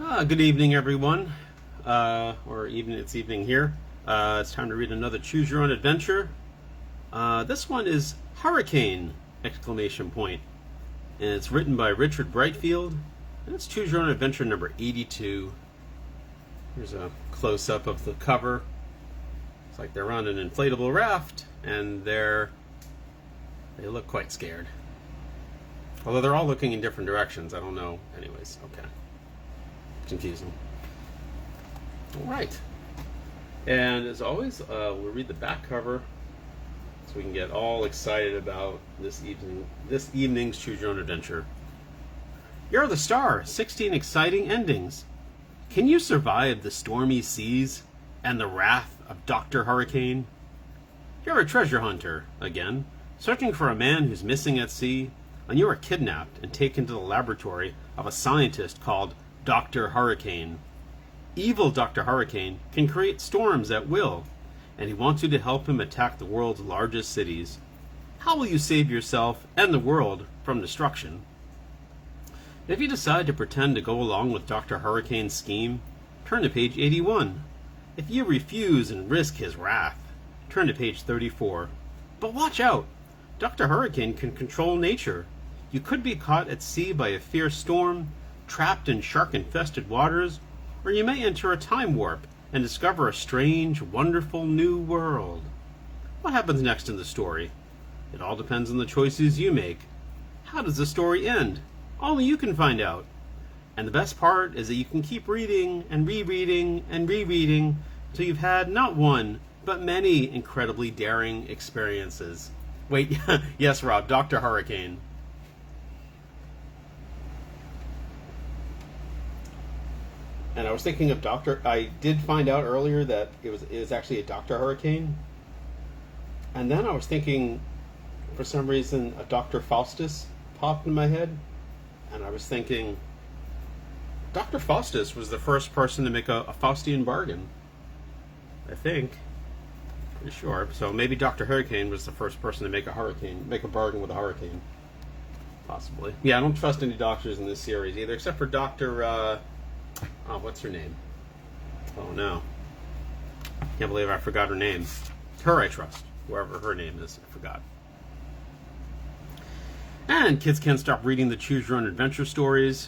Good evening, everyone. Or even it's evening here. It's time to read another Choose Your Own Adventure. This one is Hurricane! Exclamation point. And it's written by Richard Brightfield. And it's Choose Your Own Adventure number 82. Here's a close-up of the cover. It's like they're on an inflatable raft, and they look quite scared. Although they're all looking in different directions. I don't know. Anyways, okay. Confusing. Alright. And as always, we'll read the back cover so we can get all excited about this evening's Choose Your Own Adventure. You're the star. 16 exciting endings. Can you survive the stormy seas and the wrath of Dr. Hurricane? You're a treasure hunter, again, searching for a man who's missing at sea, and you are kidnapped and taken to the laboratory of a scientist called Dr. Hurricane. Evil Dr. Hurricane can create storms at will, and he wants you to help him attack the world's largest cities. How will you save yourself and the world from destruction? If you decide to pretend to go along with Dr. Hurricane's scheme, turn to page 81. If you refuse and risk his wrath, turn to page 34. But watch out! Dr. Hurricane can control nature. You could be caught at sea by a fierce storm, trapped in shark-infested waters, or you may enter a time warp and discover a strange, wonderful new world. What happens next in the story? It all depends on the choices you make. How does the story end? Only you can find out. And the best part is that you can keep reading and rereading and rereading until you've had not one, but many incredibly daring experiences. Wait, yes, Rob, Dr. Hurricane. And I was thinking of I did find out earlier that it was actually a Dr. Hurricane. And then I was thinking, for some reason, a Dr. Faustus popped in my head. And I was thinking, Dr. Faustus was the first person to make a Faustian bargain. I think. Pretty sure. So maybe Dr. Hurricane was the first person to make a bargain with a hurricane. Possibly. Yeah, I don't trust any doctors in this series either, except for Dr. What's her name? Oh no. Can't believe I forgot her name. Her I trust. Whoever her name is, I forgot. And kids can't stop reading the Choose Your Own Adventure stories.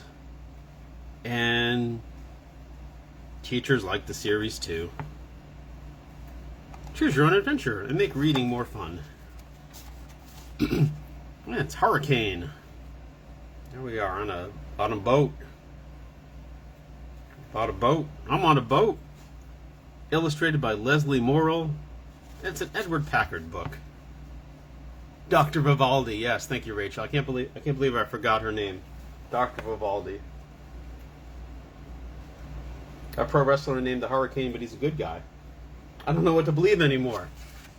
And teachers like the series too. Choose Your Own Adventure and make reading more fun. It's Hurricane. There we are on a boat. Bought a boat. I'm on a boat. Illustrated by Leslie Morrill. It's an Edward Packard book. Dr. Vivaldi. Yes, thank you, Rachel. I can't believe I forgot her name. Dr. Vivaldi. A pro wrestler named the Hurricane, but he's a good guy. I don't know what to believe anymore.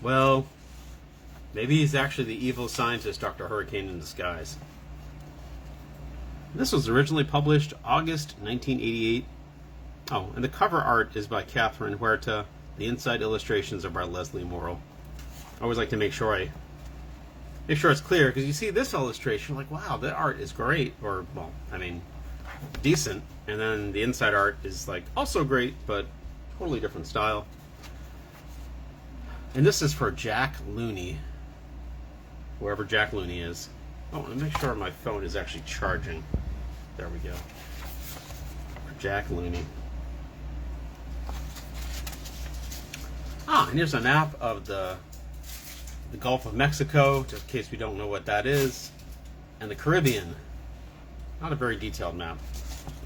Well, maybe he's actually the evil scientist Dr. Hurricane in disguise. This was originally published August 1988. Oh, and the cover art is by Catherine Huerta. The inside illustrations are by Leslie Morrill. I always like to make sure it's clear, because you see this illustration, like, wow, that art is great, or, well, I mean, decent. And then the inside art is, like, also great, but totally different style. And this is for Jack Looney, wherever Jack Looney is. Oh, let me make sure my phone is actually charging. There we go. For Jack Looney. And here's a map of the Gulf of Mexico, just in case we don't know what that is, and the Caribbean. Not a very detailed map.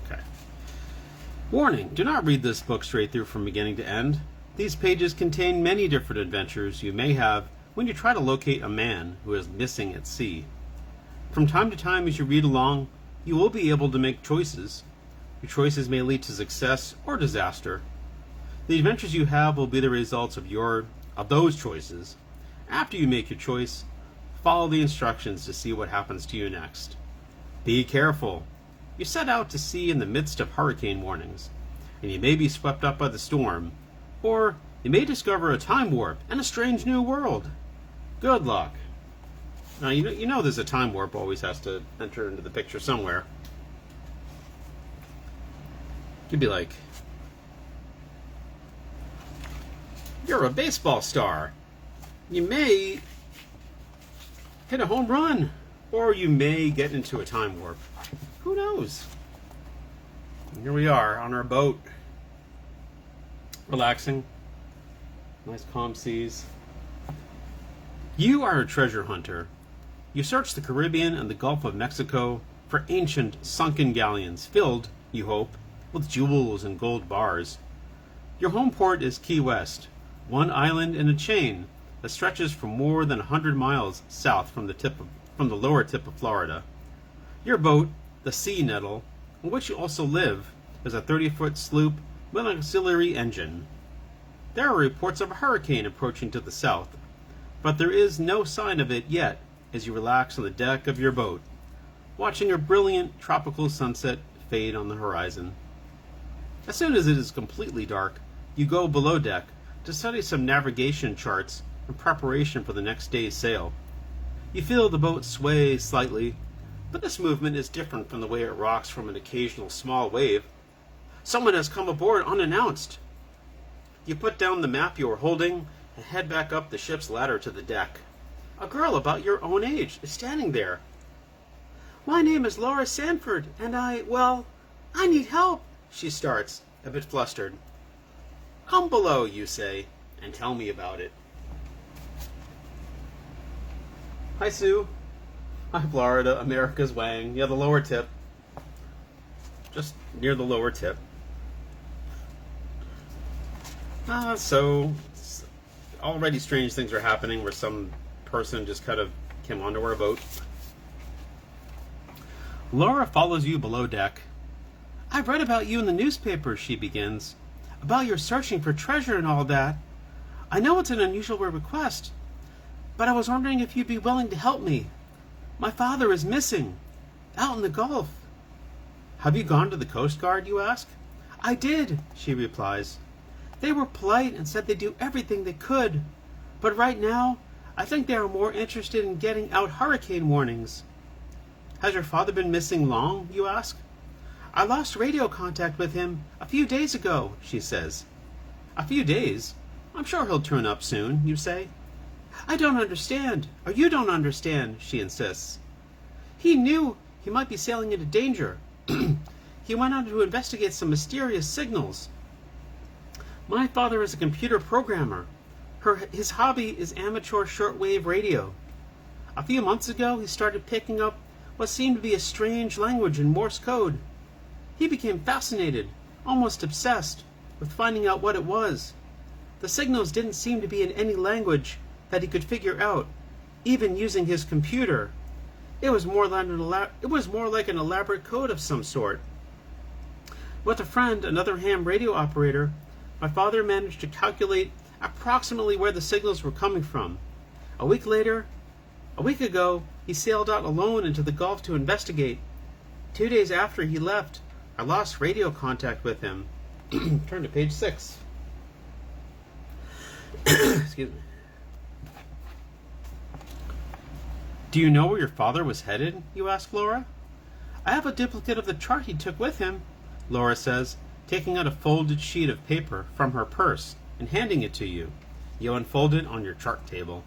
Okay. Warning, do not read this book straight through from beginning to end. These pages contain many different adventures you may have when you try to locate a man who is missing at sea. From time to time as you read along, you will be able to make choices. Your choices may lead to success or disaster. The adventures you have will be the results of those choices. After you make your choice, follow the instructions to see what happens to you next. Be careful. You set out to sea in the midst of hurricane warnings, and you may be swept up by the storm, or you may discover a time warp and a strange new world. Good luck. Now, you know there's a time warp always has to enter into the picture somewhere. You'd be like, you're a baseball star. You may hit a home run, or you may get into a time warp. Who knows? And here we are on our boat, relaxing, nice calm seas. You are a treasure hunter. You search the Caribbean and the Gulf of Mexico for ancient sunken galleons filled, you hope, with jewels and gold bars. Your home port is Key West, one island in a chain that stretches for more than 100 miles south from the lower tip of Florida. Your boat, the Sea Nettle, on which you also live, is a 30-foot sloop with an auxiliary engine. There are reports of a hurricane approaching to the south, but there is no sign of it yet as you relax on the deck of your boat, watching a brilliant tropical sunset fade on the horizon. As soon as it is completely dark, you go below deck to study some navigation charts in preparation for the next day's sail. You feel the boat sway slightly, but this movement is different from the way it rocks from an occasional small wave. Someone has come aboard unannounced. You put down the map you are holding and head back up the ship's ladder to the deck. A girl about your own age is standing there. "My name is Laura Sanford, and I need help," she starts, a bit flustered. "Come below," you say, "and tell me about it." Hi, Sue. Hi, Florida, America's Wang. Yeah, the lower tip. Just near the lower tip. So, already strange things are happening where some person just kind of came onto our boat. Laura follows you below deck. "I've read about you in the newspaper," she begins. "About your searching for treasure and all that. I know it's an unusual request, but I was wondering if you'd be willing to help me. My father is missing, out in the Gulf." "Have you gone to the Coast Guard?" you ask. "I did," she replies. "They were polite and said they'd do everything they could, but right now I think they are more interested in getting out hurricane warnings." "Has your father been missing long?" you ask. "I lost radio contact with him a few days ago," she says. "A few days? I'm sure he'll turn up soon," you say. "I don't understand, or you don't understand," she insists. "He knew he might be sailing into danger. He went out to investigate some mysterious signals. My father is a computer programmer. His hobby is amateur shortwave radio. A few months ago, he started picking up what seemed to be a strange language in Morse code. He became fascinated, almost obsessed, with finding out what it was. The signals didn't seem to be in any language that he could figure out, even using his computer. It was more like an elaborate code of some sort. With a friend, another ham radio operator, my father managed to calculate approximately where the signals were coming from. A week ago, he sailed out alone into the Gulf to investigate. 2 days after he left, I lost radio contact with him." Turn to page 6. Excuse me. "Do you know where your father was headed?" you ask Laura. "I have a duplicate of the chart he took with him," Laura says, taking out a folded sheet of paper from her purse and handing it to you. You unfold it on your chart table.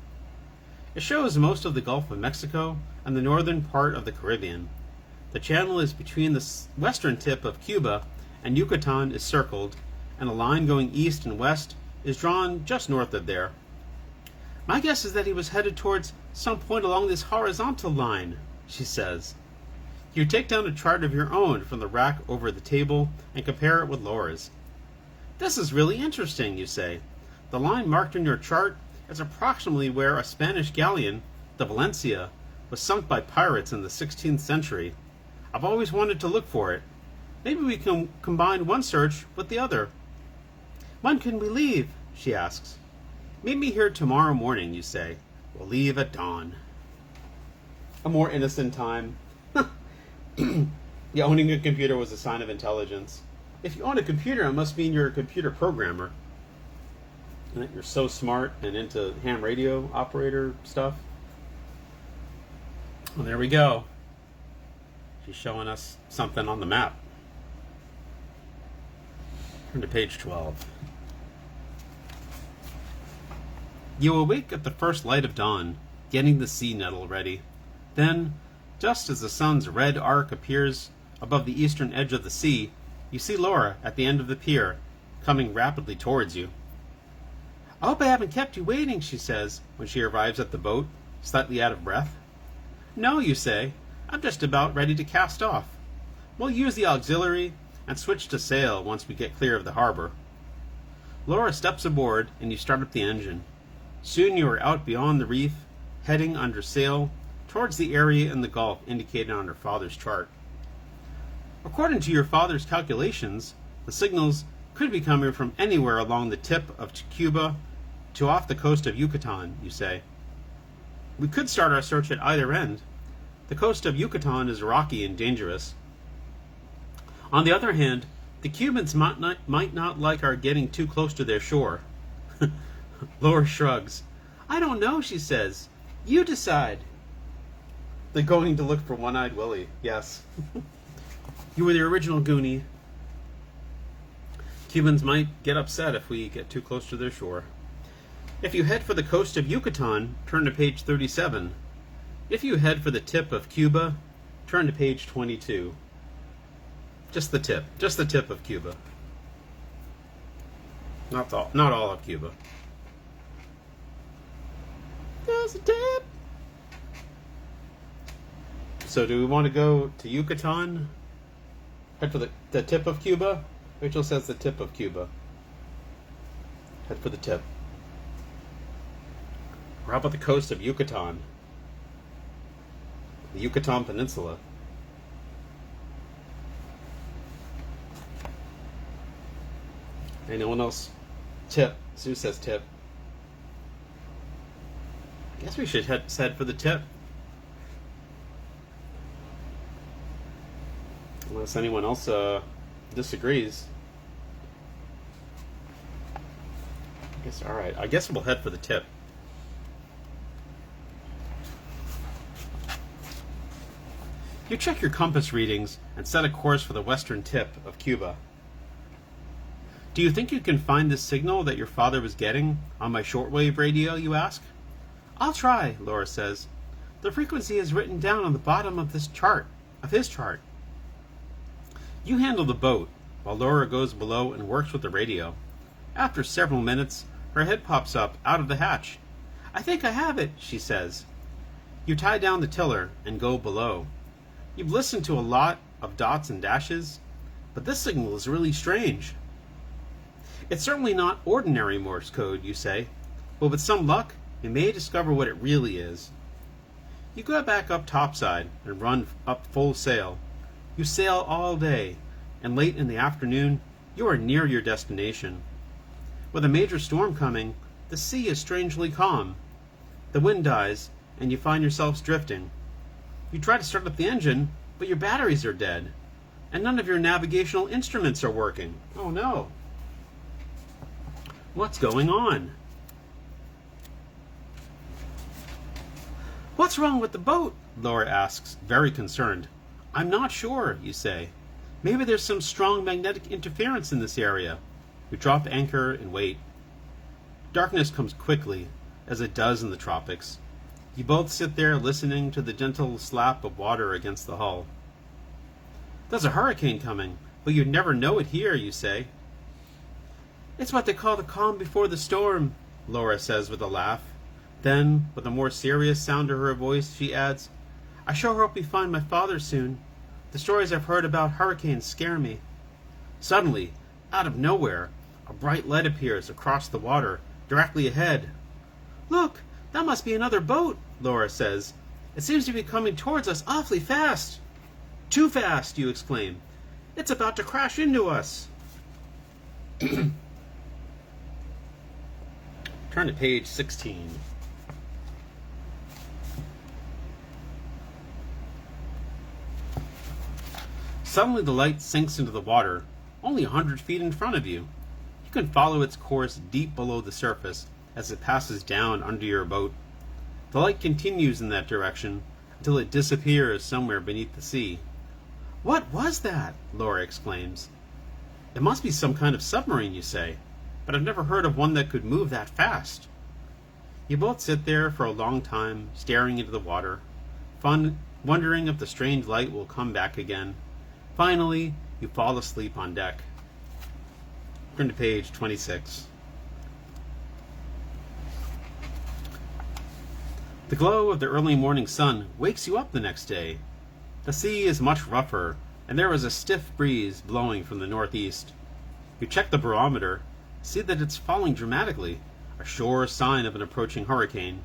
It shows most of the Gulf of Mexico and the northern part of the Caribbean. The channel is between the western tip of Cuba, and Yucatan is circled, and a line going east and west is drawn just north of there. "My guess is that he was headed towards some point along this horizontal line," she says. You take down a chart of your own from the rack over the table and compare it with Laura's. "This is really interesting," you say. "The line marked in your chart is approximately where a Spanish galleon, the Valencia, was sunk by pirates in the 16th century. I've always wanted to look for it. Maybe we can combine one search with the other." "When can we leave?" she asks. "Meet me here tomorrow morning," you say. "We'll leave at dawn." A more innocent time. Yeah, owning a computer was a sign of intelligence. If you own a computer, it must mean you're a computer programmer. And that you're so smart and into ham radio operator stuff. Well, there we go. She's showing us something on the map. Turn to page 12. You awake at the first light of dawn, getting the sea nettle ready. Then, just as the sun's red arc appears above the eastern edge of the sea, you see Laura at the end of the pier, coming rapidly towards you. "I hope I haven't kept you waiting," she says, when she arrives at the boat, slightly out of breath. "No," you say. "I'm just about ready to cast off. We'll use the auxiliary and switch to sail once we get clear of the harbor." Laura steps aboard, and you start up the engine. Soon you are out beyond the reef, heading under sail towards the area in the Gulf indicated on her father's chart. According to your father's calculations, the signals could be coming from anywhere along the tip of Cuba to off the coast of Yucatan, you say. We could start our search at either end. The coast of Yucatan is rocky and dangerous. On the other hand, the Cubans might not like our getting too close to their shore. Laura shrugs. "I don't know," she says. "You decide." They're going to look for One-Eyed Willie, yes. You were the original Goonie. Cubans might get upset if we get too close to their shore. If you head for the coast of Yucatan, turn to page 37. If you head for the tip of Cuba, turn to page 22. Just the tip of Cuba. Not all of Cuba. There's a tip. So do we want to go to Yucatan? Head for the tip of Cuba? Rachel says the tip of Cuba. Head for the tip. Or how about the coast of Yucatan? The Yucatan Peninsula. Anyone else? Tip. Sue says tip. I guess we should head for the tip. Unless anyone else disagrees. Alright. I guess we'll head for the tip. You check your compass readings and set a course for the western tip of Cuba. "Do you think you can find the signal that your father was getting on my shortwave radio?" you ask. "I'll try," Laura says. "The frequency is written down on the bottom of his chart. You handle the boat, while Laura goes below and works with the radio. After several minutes, her head pops up out of the hatch. "I think I have it," she says. You tie down the tiller and go below. You've listened to a lot of dots and dashes, but this signal is really strange. "It's certainly not ordinary Morse code," you say, "but with some luck, we may discover what it really is." You go back up topside and run up full sail. You sail all day, and late in the afternoon, you are near your destination. With a major storm coming, the sea is strangely calm. The wind dies, and you find yourselves drifting. You try to start up the engine, but your batteries are dead, and none of your navigational instruments are working. Oh no. What's going on? "What's wrong with the boat?" Laura asks, very concerned. "I'm not sure," you say. "Maybe there's some strong magnetic interference in this area." You drop anchor and wait. Darkness comes quickly, as it does in the tropics. You both sit there listening to the gentle slap of water against the hull. "There's a hurricane coming, but you'd never know it here," you say. "It's what they call the calm before the storm," Laura says with a laugh. Then, with a more serious sound to her voice, she adds, "I sure hope we find my father soon. The stories I've heard about hurricanes scare me." Suddenly, out of nowhere, a bright light appears across the water, directly ahead. "Look, that must be another boat," Laura says. "It seems to be coming towards us awfully fast." "Too fast," you exclaim. "It's about to crash into us." Turn to page 16. Suddenly the light sinks into the water, only 100 feet in front of you. You can follow its course deep below the surface as it passes down under your boat. The light continues in that direction until it disappears somewhere beneath the sea. "What was that?" Laura exclaims. It must be some kind of submarine, you say, but I've never heard of one that could move that fast. You both sit there for a long time, staring into the water, wondering if the strange light will come back again. Finally, you fall asleep on deck. Turn to page 26. The glow of the early morning sun wakes you up the next day. The sea is much rougher, and there is a stiff breeze blowing from the northeast. You check the barometer, see that it's falling dramatically, a sure sign of an approaching hurricane.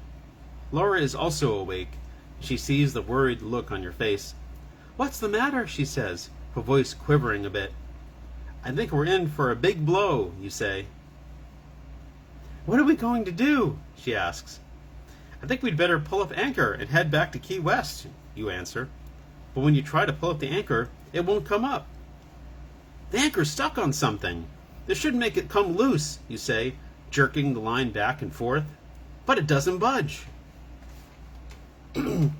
Laura is also awake. She sees the worried look on your face. "What's the matter?" she says, her voice quivering a bit. "I think we're in for a big blow," you say. "What are we going to do?" she asks. "I think we'd better pull up anchor and head back to Key West," you answer. But when you try to pull up the anchor, it won't come up. "The anchor's stuck on something. This should make it come loose," you say, jerking the line back and forth. But it doesn't budge. The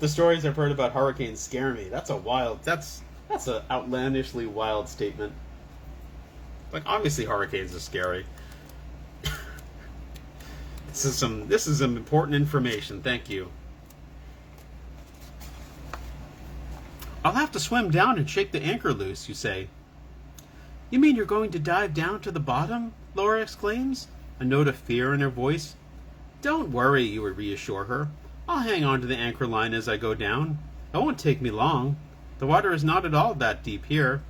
stories I've heard about hurricanes scare me. That's an outlandishly wild statement. Like, obviously hurricanes are scary. This is some important information. Thank you. "I'll have to swim down and shake the anchor loose," you say. "You mean you're going to dive down to the bottom?" Laura exclaims, a note of fear in her voice. "Don't worry," you reassure her. "I'll hang on to the anchor line as I go down. It won't take me long. The water is not at all that deep here."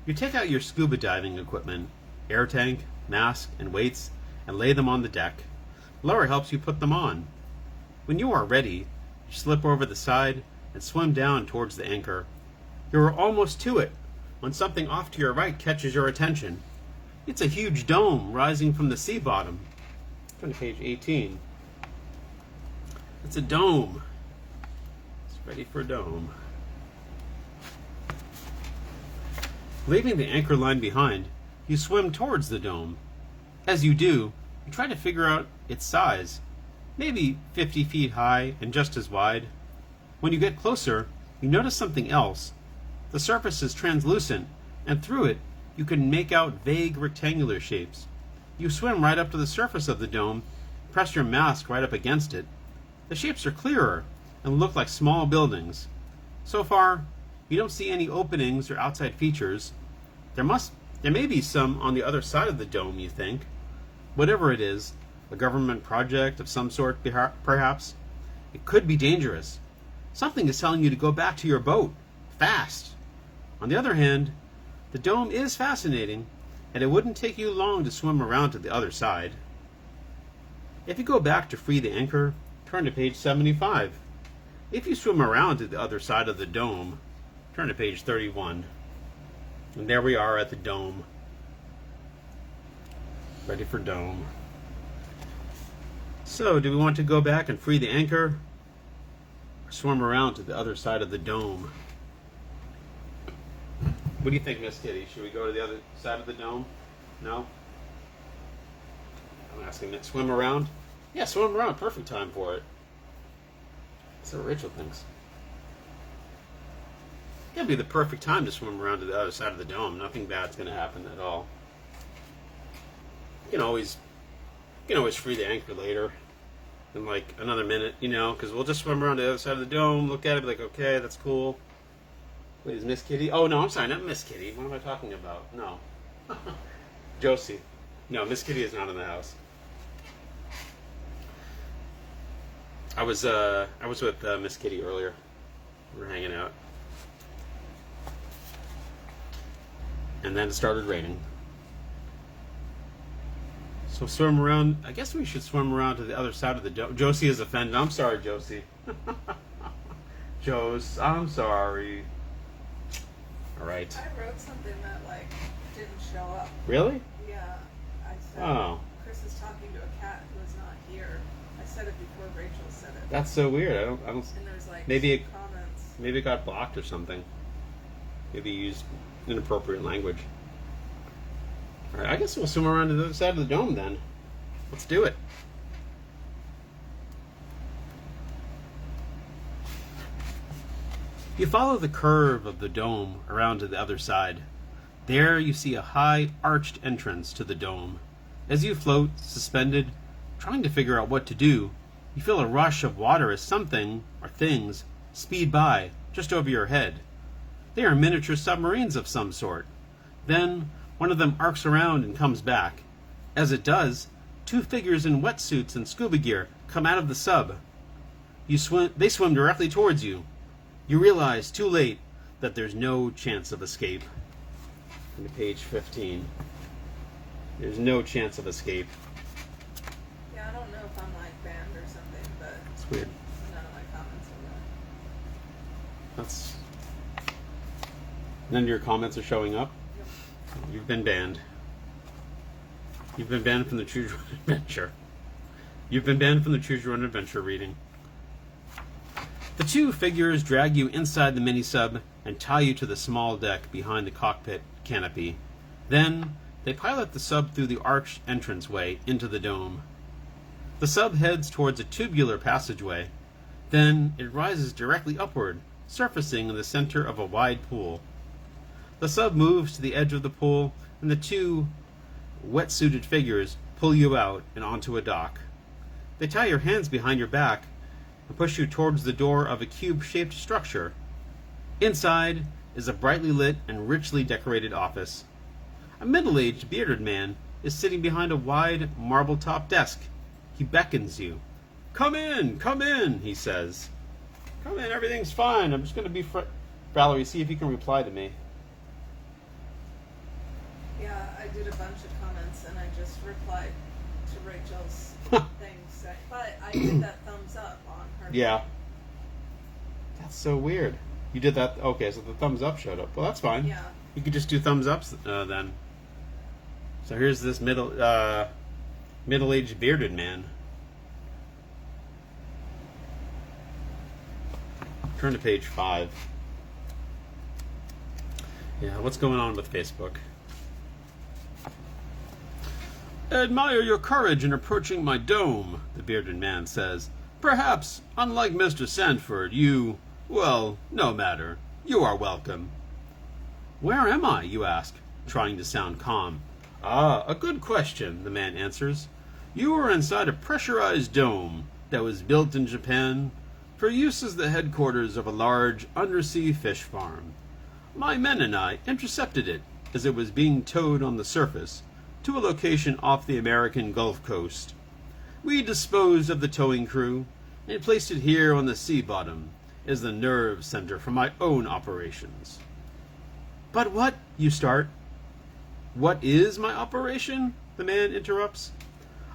You take out your scuba diving equipment, air tank, mask, and weights, and lay them on the deck. Laura helps you put them on. When you are ready, you slip over the side and swim down towards the anchor. You are almost to it when something off to your right catches your attention. It's a huge dome rising from the sea bottom. Turn to page 18. It's a dome. It's ready for a dome. Leaving the anchor line behind, you swim towards the dome. As you do, you try to figure out its size. Maybe 50 feet high and just as wide. When you get closer, you notice something else. The surface is translucent, and through it, you can make out vague rectangular shapes. You swim right up to the surface of the dome, press your mask right up against it. The shapes are clearer and look like small buildings. So far, you don't see any openings or outside features. There may be some on the other side of the dome, you think. Whatever it is, a government project of some sort, perhaps. It could be dangerous. Something is telling you to go back to your boat, fast. On the other hand, the dome is fascinating, and it wouldn't take you long to swim around to the other side. If you go back to free the anchor, turn to page 75. If you swim around to the other side of the dome, turn to page 31. And there we are at the dome. Ready for dome. So, do we want to go back and free the anchor, or swim around to the other side of the dome? What do you think, Miss Kitty? Should we go to the other side of the dome? No? I'm asking that. Swim around? Yeah, swim around. Perfect time for it. That's what Rachel thinks. It'll be the perfect time to swim around to the other side of the dome. Nothing bad's going to happen at all. You can always free the anchor later in like another minute, because we'll just swim around to the other side of the dome, look at it, be like, okay, that's cool. Wait, is Miss Kitty? Oh, no, I'm sorry, not Miss Kitty. What am I talking about? No. Josie. No, Miss Kitty is not in the house. I was with Miss Kitty earlier. We were hanging out. And then it started raining. So swim around. I guess we should swim around to the other side of the dome. Josie is offended. I'm sorry, Josie. Jose, I'm sorry. All right. I wrote something that didn't show up. Really? Yeah. I said, Chris is talking to a cat who is not here. I said it before Rachel said it. That's so weird. I don't. And there's maybe comments. Maybe it got blocked or something. Maybe you used inappropriate language. All right. I guess we'll swim around to the other side of the dome then. Let's do it. You follow the curve of the dome around to the other side. There you see a high, arched entrance to the dome. As you float, suspended, trying to figure out what to do, you feel a rush of water as something, or things, speed by, just over your head. They are miniature submarines of some sort. Then, one of them arcs around and comes back. As it does, two figures in wetsuits and scuba gear come out of the sub. They swim directly towards you. You realize, too late, that there's no chance of escape. On page 15. There's no chance of escape. Yeah, I don't know if I'm like banned or something, but It's weird. none of my comments are That's... None of your comments are showing up? Yep. You've been banned. You've been banned from the Choose Your Own Adventure. You've been banned from the Choose Your Own Adventure reading. The two figures drag you inside the mini-sub and tie you to the small deck behind the cockpit canopy. Then, they pilot the sub through the arched entranceway into the dome. The sub heads towards a tubular passageway. Then, it rises directly upward, surfacing in the center of a wide pool. The sub moves to the edge of the pool, and the two wetsuited figures pull you out and onto a dock. They tie your hands behind your back and push you towards the door of a cube-shaped structure. Inside is a brightly lit and richly decorated office. A middle-aged bearded man is sitting behind a wide marble-top desk. He beckons you. Come in, he says. Come in, everything's fine. I'm just going to be... Valerie, see if you can reply to me. Yeah, I did a bunch of comments and I just replied to Rachel's thing. But I did that thumbs up on her. Yeah. That's so weird. You did that? Okay, so the thumbs up showed up. Well, that's fine. Yeah. You could just do thumbs ups then. So here's this middle-aged bearded man. Turn to page 5. Yeah, what's going on with Facebook? Admire your courage in approaching my dome, the bearded man says. Perhaps, unlike Mr. Sanford, you... Well, no matter. You are welcome. Where am I, you ask, trying to sound calm. Ah, a good question, the man answers. You are inside a pressurized dome that was built in Japan for use as the headquarters of a large undersea fish farm. My men and I intercepted it as it was being towed on the surface to a location off the American Gulf Coast. We disposed of the towing crew and placed it here on the sea bottom as the nerve center for my own operations. But what, you start. What is my operation? The man interrupts.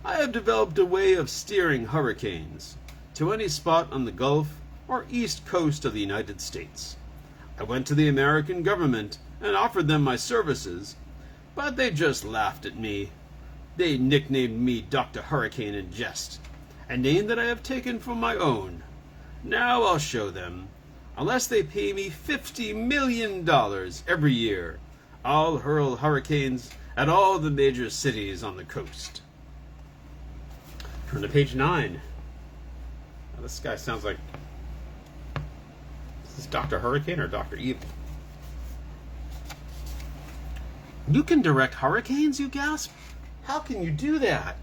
I have developed a way of steering hurricanes to any spot on the Gulf or East Coast of the United States. I went to the American government and offered them my services, but they just laughed at me. They nicknamed me Dr. Hurricane in jest, a name that I have taken from my own. Now I'll show them. Unless they pay me $50 million every year, I'll hurl hurricanes at all the major cities on the coast. Turn to page 9. Now, this guy sounds like... Is this Dr. Hurricane or Dr. Evil? You can direct hurricanes, you gasp? How can you do that?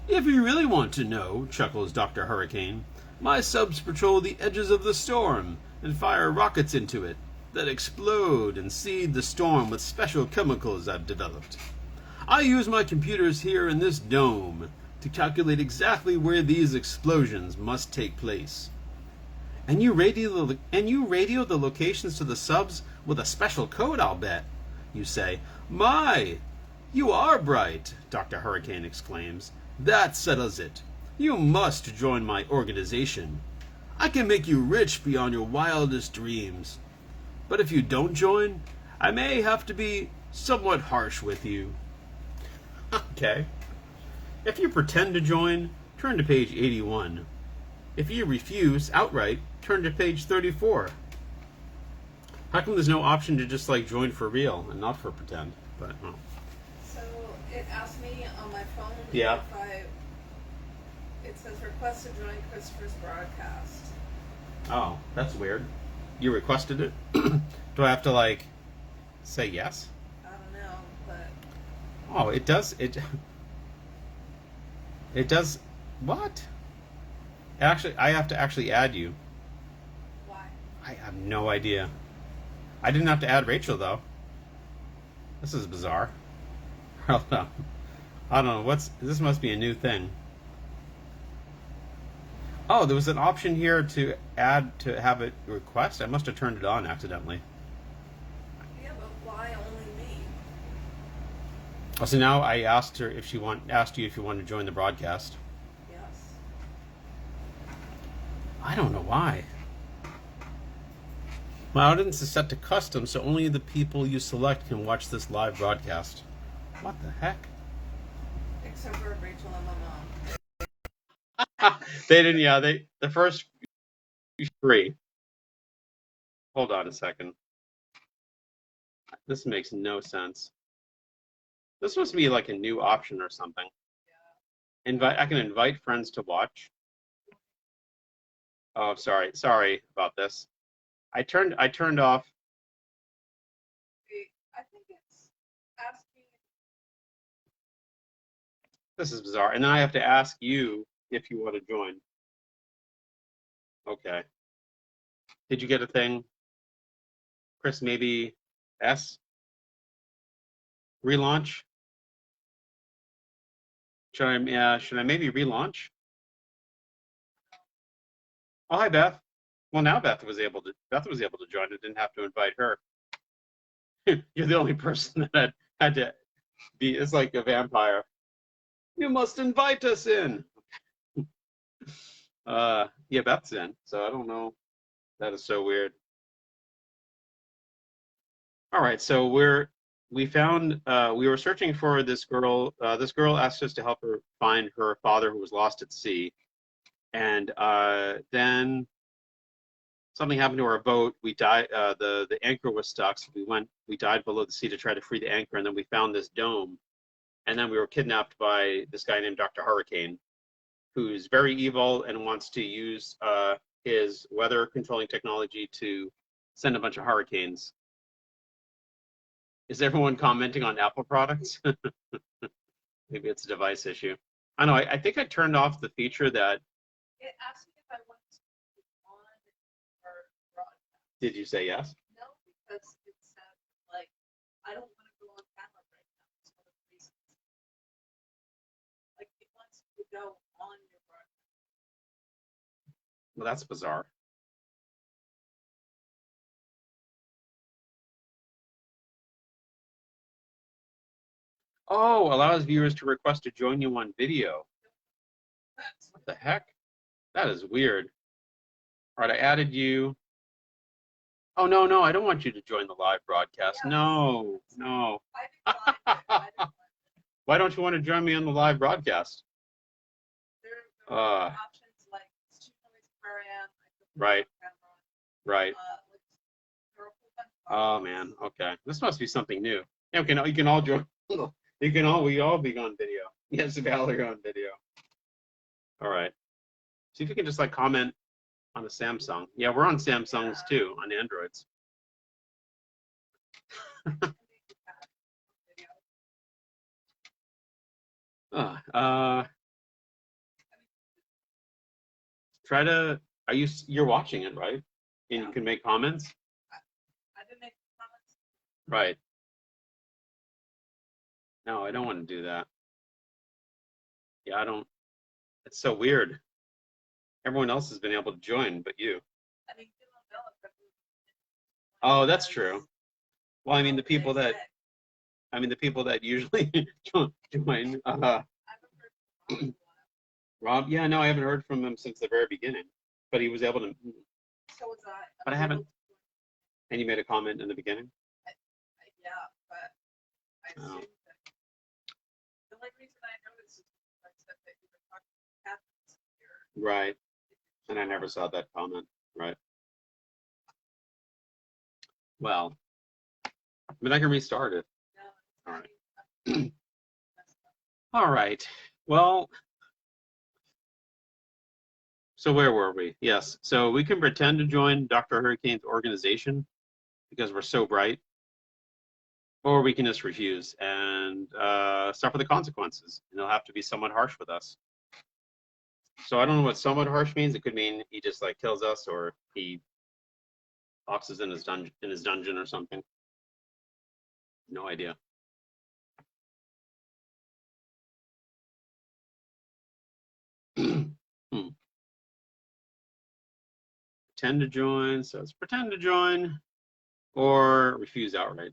If you really want to know, chuckles Dr. Hurricane, my subs patrol the edges of the storm and fire rockets into it that explode and seed the storm with special chemicals I've developed. I use my computers here in this dome to calculate exactly where these explosions must take place. And you radio the locations to the subs with a special code, I'll bet. You say, My! You are bright, Dr. Hurricane exclaims. That settles it. You must join my organization. I can make you rich beyond your wildest dreams. But if you don't join, I may have to be somewhat harsh with you. Okay. If you pretend to join, turn to page 81. If you refuse outright, turn to page 34. How come there's no option to just like join for real and not for pretend? But oh. So it asked me on my phone Yeah. if it says request to join Christopher's broadcast. Oh, that's weird. You requested it. Do I have to like say yes? I don't know, but Oh, it does. It does. What? Actually, I have to actually add you. why? I have no idea. I didn't have to add Rachel though. This is bizarre. Hold on. I don't know. What's this? Must be a new thing. Oh, there was an option here to add to have it request. I must have turned it on accidentally. Yeah, but why only me? Oh, so now I asked her if she asked you if you wanted to join the broadcast. Yes. I don't know why. My audience is set to custom, so only the people you select can watch this live broadcast. What the heck? Except for Rachel and my mom. They didn't. Yeah, the first three. Hold on a second. This makes no sense. This must be like a new option or something. I can invite friends to watch. Oh, sorry about this. I turned off. Wait, I think it's asking. This is bizarre. And then I have to ask you if you want to join. Okay. Did you get a thing? Chris, maybe S? Relaunch? Should I maybe relaunch? Oh, hi Beth. Well, now Beth was able to join. I didn't have to invite her. You're the only person that had to be. It's like a vampire. You must invite us in. Yeah, Beth's in. So I don't know. That is so weird. All right, so we were searching for this girl. This girl asked us to help her find her father who was lost at sea, and then something happened to our boat. We died. The anchor was stuck, so we died below the sea to try to free the anchor, and then we found this dome, and then we were kidnapped by this guy named Dr. Hurricane, who's very evil and wants to use his weather controlling technology to send a bunch of hurricanes. Is everyone commenting on Apple products? Maybe it's a device issue. I don't know. I think I turned off the feature that. It asked me if I want to be on or broadcast. Did you say yes? No, because it said like I don't want to go on camera right now. It's one of the reasons. Like it wants you to go on your broadcast. Well, that's bizarre. Oh, allows viewers to request to join you on video. What the heck? That is weird. All right, I added you. Oh, no, I don't want you to join the live broadcast. Yeah. No. I declined it. I declined it. Why don't you want to join me on the live broadcast? There are options like student where I am. I could Right. put my camera on. Right. Like, there are a whole bunch of Oh, options. man. Okay. This must be something new. Yeah, you can all join. We all be on video. Yes, Valerie on video. All right. See if you can just like comment on a Samsung. Yeah, we're on Samsungs too, on Androids. Try to. You're watching it, right? And you can make comments. I didn't make comments. Right. No, I don't want to do that. Yeah, I don't. It's so weird. Everyone else has been able to join, but you. I mean, you don't know if everyone- Oh, that's true. Well, I mean, the people that usually join. I haven't heard from Rob. Rob, yeah, no, I haven't heard from him since the very beginning, but he was able to. So was I. But I haven't. And you made a comment in the beginning. Yeah, but I Oh. assumed that the only reason I noticed is because I said that you were talking to Catherine's here. Right. And I never saw that comment. Right. Well, I mean, I can restart it. No, All right. All right. Well, So where were we? Yes. So we can pretend to join Dr. Hurricane's organization because we're so bright, or we can just refuse and suffer the consequences. And he'll have to be somewhat harsh with us. So I don't know what somewhat harsh means. It could mean he just like kills us, or he locks us in his dungeon or something. No idea. Pretend to join. So it's pretend to join or refuse outright.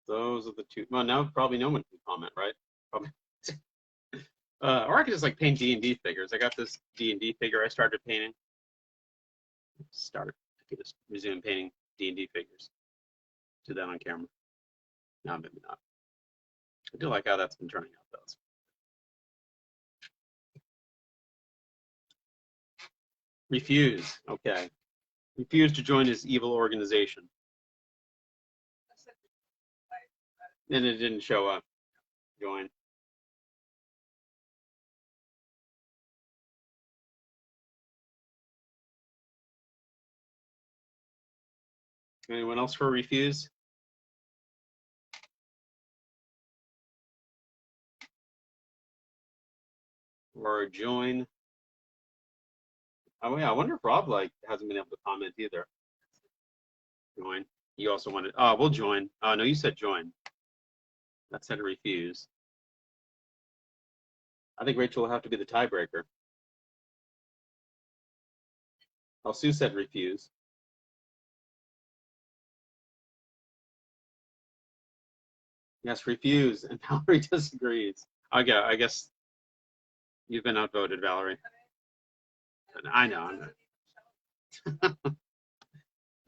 Those are the two. Well, now probably no one can comment, right? Probably. Or I could just like paint D&D figures. I got this D&D figure I started painting. I could just resume painting D&D figures. Do that on camera. No, maybe not. I do like how that's been turning out, though. Refuse. Okay. Refuse to join his evil organization. And it didn't show up. Join. Anyone else for refuse? Or join? Oh yeah, I wonder if Rob like hasn't been able to comment either. Join. You also wanted. Oh, we'll join. Oh no, you said join. That said refuse. I think Rachel will have to be the tiebreaker. Oh, Sue said refuse. Yes, refuse. And Valerie disagrees. I guess you've been outvoted, Valerie. I know.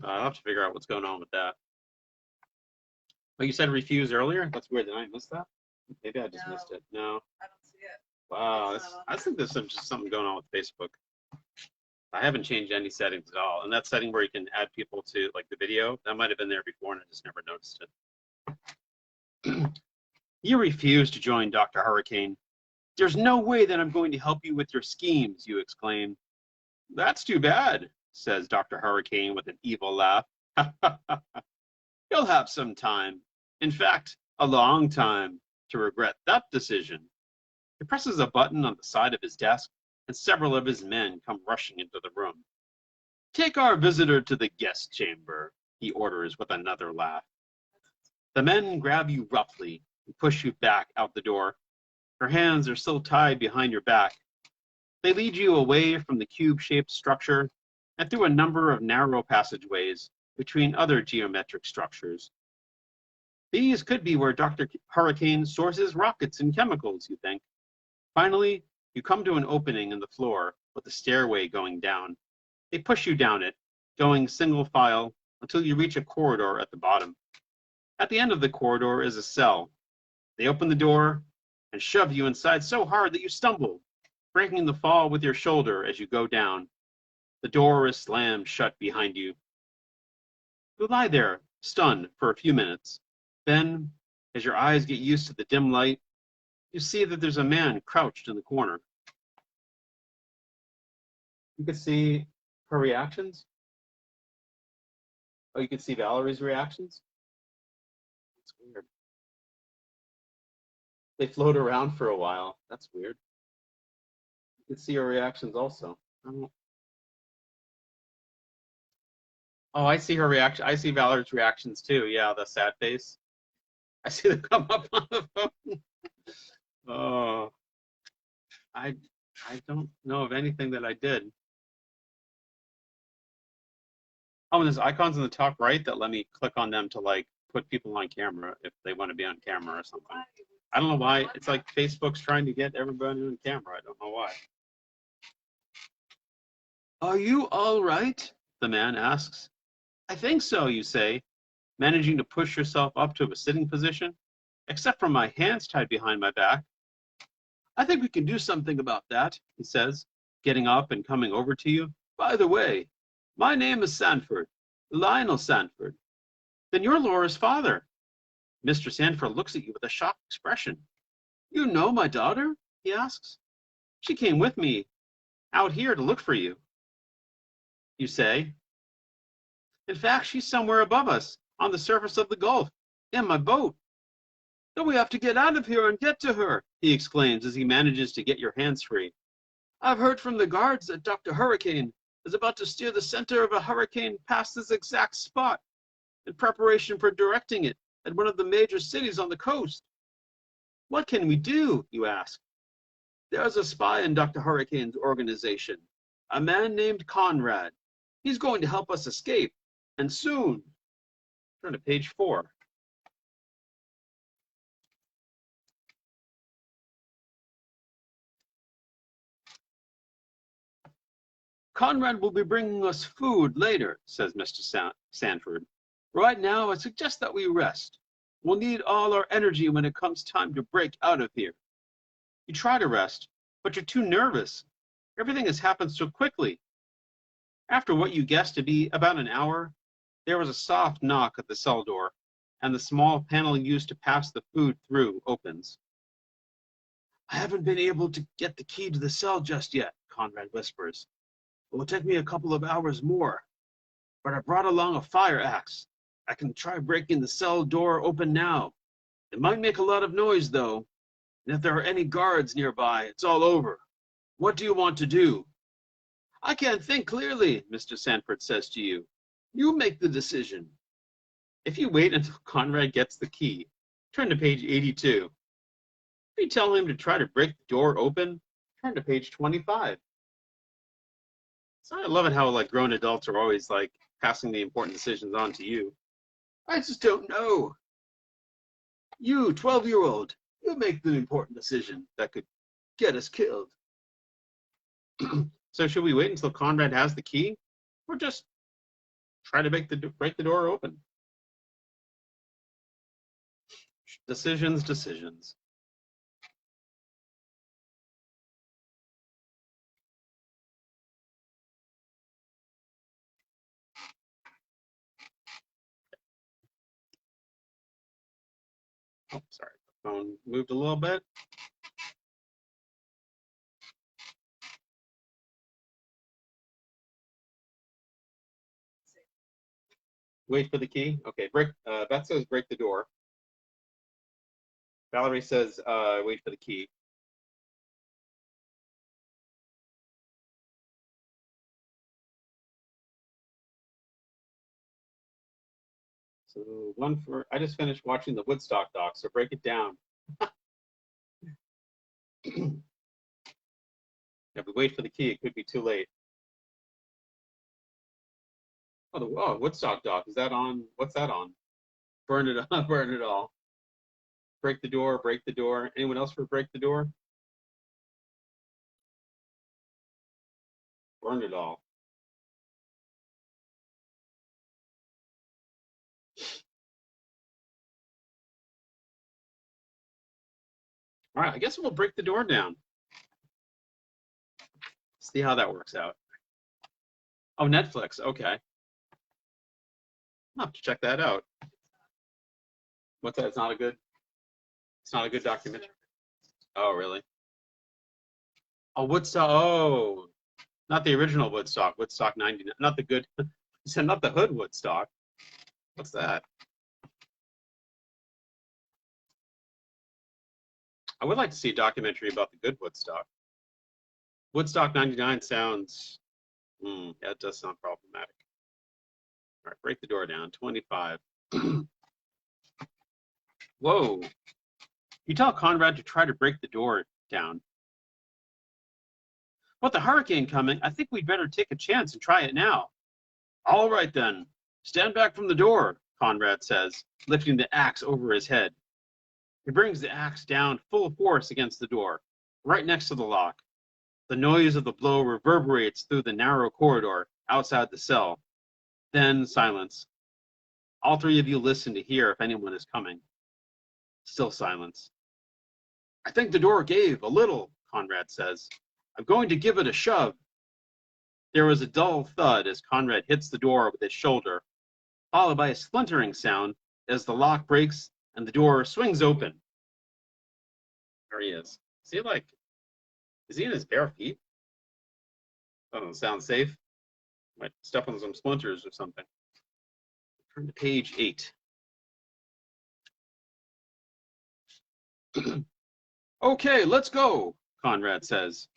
I'll have to figure out what's going on with that. Oh, you said refuse earlier? That's weird. Did I miss that? Maybe I just missed it. No. I don't see it. Wow. I think there's just something going on with Facebook. I haven't changed any settings at all. And that setting where you can add people to like the video, that might have been there before and I just never noticed it. You refuse to join Dr. Hurricane. There's no way that I'm going to help you with your schemes, you exclaim. That's too bad, says Dr. Hurricane with an evil laugh. You'll have some time. In fact, a long time to regret that decision. He presses a button on the side of his desk, and several of his men come rushing into the room. Take our visitor to the guest chamber, he orders with another laugh. The men grab you roughly and push you back out the door. Your hands are still tied behind your back. They lead you away from the cube-shaped structure and through a number of narrow passageways between other geometric structures. These could be where Dr. Hurricane sources rockets and chemicals, you think. Finally, you come to an opening in the floor with a stairway going down. They push you down it, going single file until you reach a corridor at the bottom. At the end of the corridor is a cell. They open the door and shove you inside so hard that you stumble, breaking the fall with your shoulder as you go down. The door is slammed shut behind you. You lie there, stunned, for a few minutes. Then, as your eyes get used to the dim light, you see that there's a man crouched in the corner. You could see her reactions. Oh, you could see Valerie's reactions? That's weird. They float around for a while. That's weird. You could see her reactions also. Oh, I see her reaction. I see Valerie's reactions too. Yeah, the sad face. I see them come up on the phone. Oh, I don't know of anything that I did. Oh, and there's icons in the top right that let me click on them to like put people on camera if they want to be on camera or something. I don't know why. It's like Facebook's trying to get everybody on camera. I don't know why. Are you all right? The man asks. I think so, you say, managing to push yourself up to a sitting position, except for my hands tied behind my back. I think we can do something about that, he says, getting up and coming over to you. By the way, my name is Sanford, Lionel Sanford. Then you're Laura's father. Mr. Sanford looks at you with a shocked expression. You know my daughter? He asks. She came with me out here to look for you. You say. In fact, she's somewhere above us, on the surface of the Gulf, in my boat. Then we have to get out of here and get to her, he exclaims as he manages to get your hands free. I've heard from the guards that Dr. Hurricane is about to steer the center of a hurricane past this exact spot in preparation for directing it at one of the major cities on the coast. What can we do, you ask? There's a spy in Dr. Hurricane's organization, a man named Conrad. He's going to help us escape, and soon. Turn to page 4. Conrad will be bringing us food later, says Mr. Sanford. Right now, I suggest that we rest. We'll need all our energy when it comes time to break out of here. You try to rest, but you're too nervous. Everything has happened so quickly. After what you guessed to be about an hour, there was a soft knock at the cell door, and the small panel used to pass the food through opens. I haven't been able to get the key to the cell just yet, Conrad whispers. It will take me a couple of hours more, but I brought along a fire axe. I can try breaking the cell door open now. It might make a lot of noise, though, and if there are any guards nearby, it's all over. What do you want to do? I can't think clearly, Mr. Sanford says to you. You make the decision. If you wait until Conrad gets the key, turn to page 82. If you tell him to try to break the door open, turn to page 25. So I love it how grown adults are always passing the important decisions on to you. I just don't know. You, 12-year-old, you make the important decision that could get us killed. So should we wait until Conrad has the key, or just try to break the door open? Decisions. Oh, sorry, the phone moved a little bit. Wait for the key. Okay, Beth says break the door. Valerie says wait for the key. So I just finished watching the Woodstock doc, so break it down. If we wait for the key, it could be too late. Oh, Woodstock doc, is that on? What's that on? Burn it up, burn it all. Break the door, break the door. Anyone else for break the door? Burn it all. All right, I guess we'll break the door down. See how that works out. Oh, Netflix, okay. I'll have to check that out. What's that? It's not a good documentary. Oh, really? Oh, Woodstock. Oh, not the original Woodstock. Woodstock 99. Not the good. You said not the hood Woodstock. What's that? I would like to see a documentary about the good Woodstock. Woodstock 99 sounds. Yeah, it does sound problematic. All right, break the door down. 25. Whoa. You tell Conrad to try to break the door down. With the hurricane coming, I think we'd better take a chance and try it now. All right then. Stand back from the door, Conrad says, lifting the axe over his head. He brings the axe down full force against the door, right next to the lock. The noise of the blow reverberates through the narrow corridor outside the cell. Then silence. All three of you listen to hear if anyone is coming. Still silence. I think the door gave a little, Conrad says. I'm going to give it a shove. There was a dull thud as Conrad hits the door with his shoulder, followed by a splintering sound as the lock breaks and the door swings open. There he is. Is he in his bare feet? Doesn't sound safe. Might step on some splinters or something. Turn to page 8. Okay, let's go, Conrad says.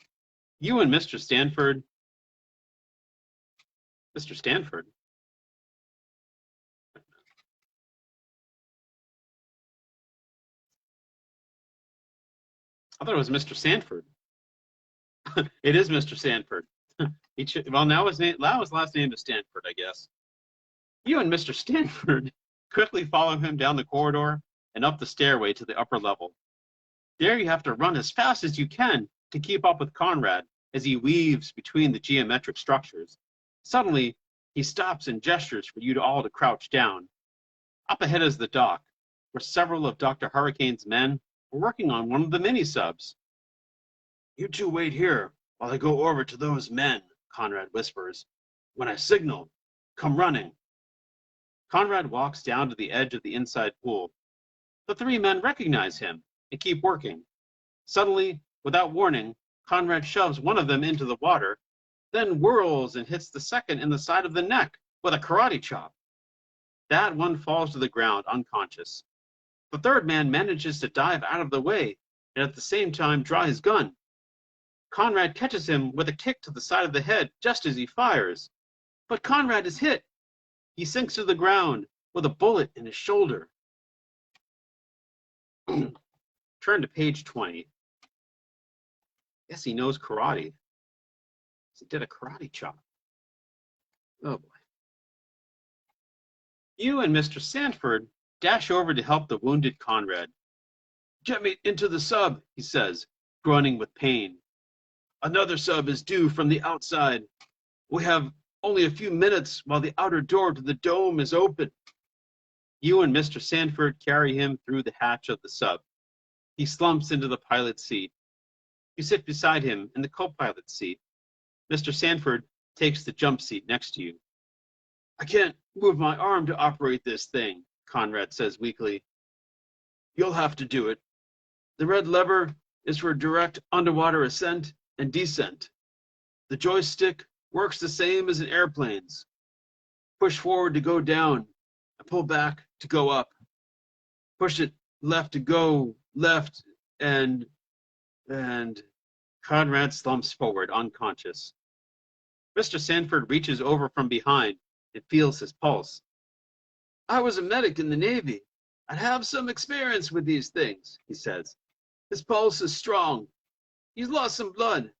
You and Mr. Stanford. Mr. Stanford? I thought it was Mr. Sanford. It is Mr. Sanford. Now his last name is Stanford, I guess. You and Mr. Stanford quickly follow him down the corridor and up the stairway to the upper level. There you have to run as fast as you can to keep up with Conrad as he weaves between the geometric structures. Suddenly, he stops and gestures for you all to crouch down. Up ahead is the dock, where several of Dr. Hurricane's men are working on one of the mini-subs. You two wait here while I go over to those men, Conrad whispers. When I signal, come running. Conrad walks down to the edge of the inside pool. The three men recognize him and keep working. Suddenly, without warning, Conrad shoves one of them into the water, then whirls and hits the second in the side of the neck with a karate chop. That one falls to the ground unconscious. The third man manages to dive out of the way and at the same time draw his gun. Conrad catches him with a kick to the side of the head just as he fires. But Conrad is hit. He sinks to the ground with a bullet in his shoulder. Turn to page 20. Yes, he knows karate. He did a karate chop. Oh boy. You and Mr. Sanford dash over to help the wounded Conrad. Get me into the sub, he says, groaning with pain. Another sub is due from the outside. We have only a few minutes while the outer door to the dome is open. You and Mr. Sanford carry him through the hatch of the sub. He slumps into the pilot's seat. You sit beside him in the co-pilot's seat. Mr. Sanford takes the jump seat next to you. I can't move my arm to operate this thing, Conrad says weakly. You'll have to do it. The red lever is for direct underwater ascent and descent. The joystick works the same as in airplanes. Push forward to go down and pull back to go up. Push it left to go left and Conrad slumps forward, unconscious. Mr. Sanford reaches over from behind and feels his pulse. I was a medic in the Navy. I have some experience with these things, he says. His pulse is strong. He's lost some blood,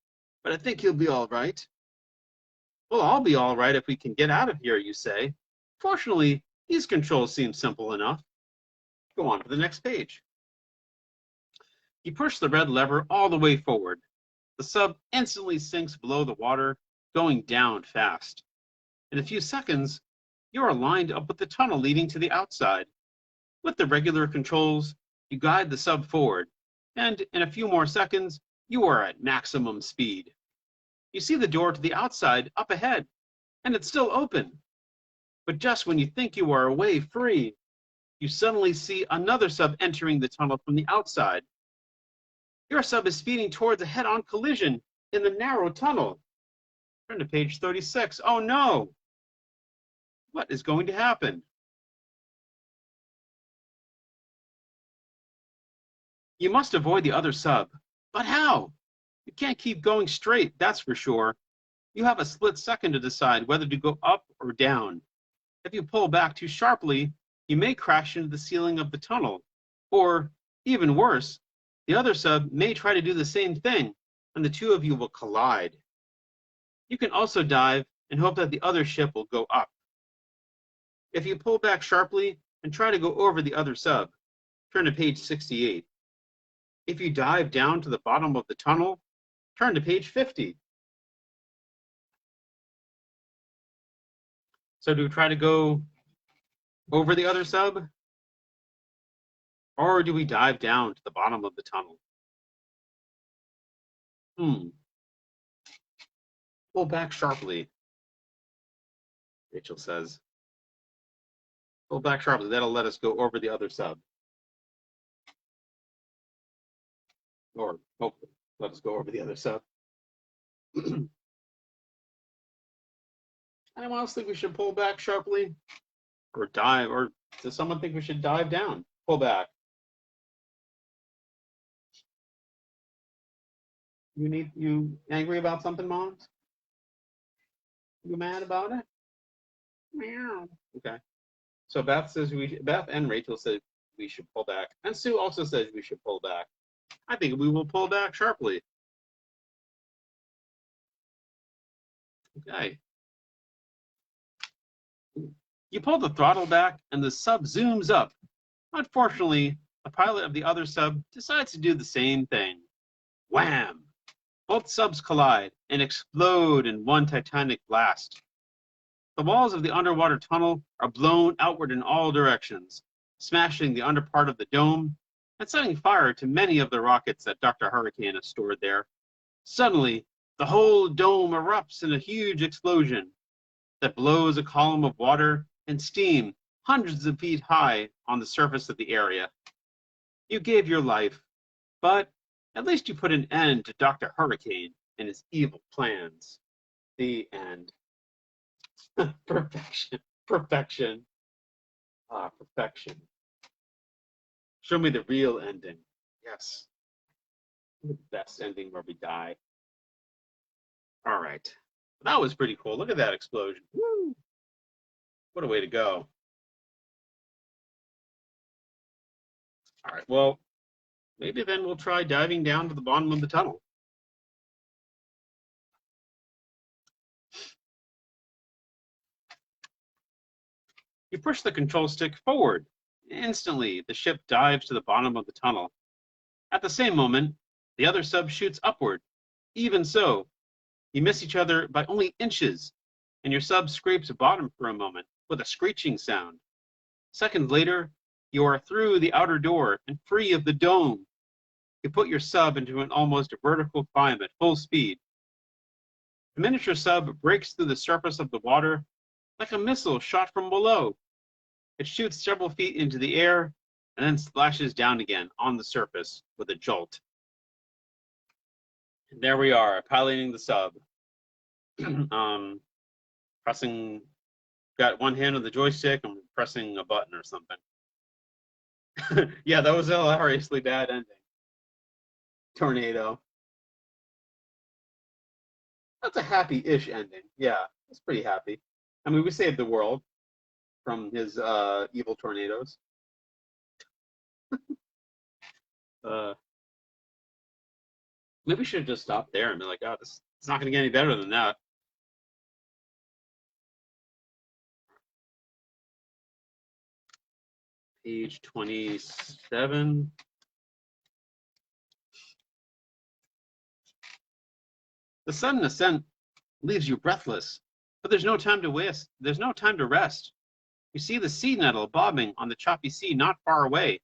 but I think he'll be all right. We'll all be all right if we can get out of here, you say. Fortunately, these controls seem simple enough. Go on to the next page. You push the red lever all the way forward. The sub instantly sinks below the water, going down fast. In a few seconds, you are lined up with the tunnel leading to the outside. With the regular controls, you guide the sub forward, and in a few more seconds, you are at maximum speed. You see the door to the outside up ahead, and it's still open. But just when you think you are away free, you suddenly see another sub entering the tunnel from the outside. Your sub is speeding towards a head-on collision in the narrow tunnel. Turn to page 36. Oh no! What is going to happen? You must avoid the other sub. But how? You can't keep going straight, that's for sure. You have a split second to decide whether to go up or down. If you pull back too sharply, you may crash into the ceiling of the tunnel. Or, even worse, the other sub may try to do the same thing, and the two of you will collide. You can also dive and hope that the other ship will go up. If you pull back sharply and try to go over the other sub, turn to page 68. If you dive down to the bottom of the tunnel, turn to page 50. So do we try to go over the other sub? Or do we dive down to the bottom of the tunnel? Pull back sharply, Rachel says. Pull back sharply. That'll let us go over the other sub. Or hopefully let us go over the other sub. Anyone else think we should pull back sharply? Or dive? Or does someone think we should dive down? Pull back. You angry about something, Moms? You mad about it? Meow. Okay. So Beth and Rachel said we should pull back. And Sue also says we should pull back. I think we will pull back sharply. Okay. You pull the throttle back and the sub zooms up. Unfortunately, the pilot of the other sub decides to do the same thing. Wham! Both subs collide and explode in one titanic blast. The walls of the underwater tunnel are blown outward in all directions, smashing the under part of the dome and setting fire to many of the rockets that Dr. Hurricane has stored there. Suddenly, the whole dome erupts in a huge explosion that blows a column of water and steam hundreds of feet high on the surface of the area. You gave your life, but at least you put an end to Dr. Hurricane and his evil plans. The end. Perfection. Perfection. Ah, perfection. Show me the real ending. Yes. The best ending where we die. All right. That was pretty cool. Look at that explosion. Woo! What a way to go. All right. Well, maybe then we'll try diving down to the bottom of the tunnel. You push the control stick forward. Instantly, the ship dives to the bottom of the tunnel. At the same moment, the other sub shoots upward. Even so, you miss each other by only inches, and your sub scrapes bottom for a moment with a screeching sound. Seconds later, you are through the outer door and free of the dome. You put your sub into an almost vertical climb at full speed. The miniature sub breaks through the surface of the water like a missile shot from below. It shoots several feet into the air and then splashes down again on the surface with a jolt. And there we are, piloting the sub. Pressing, got one hand on the joystick and pressing a button or something. Yeah, that was a hilariously bad ending. Tornado. That's a happy-ish ending. Yeah, it's pretty happy. I mean, we saved the world from his evil tornadoes. Maybe we should have just stopped there and be like, oh, it's not going to get any better than that. Page 27. The sudden ascent leaves you breathless, but there's no time to waste. There's no time to rest. You see the sea nettle bobbing on the choppy sea not far away.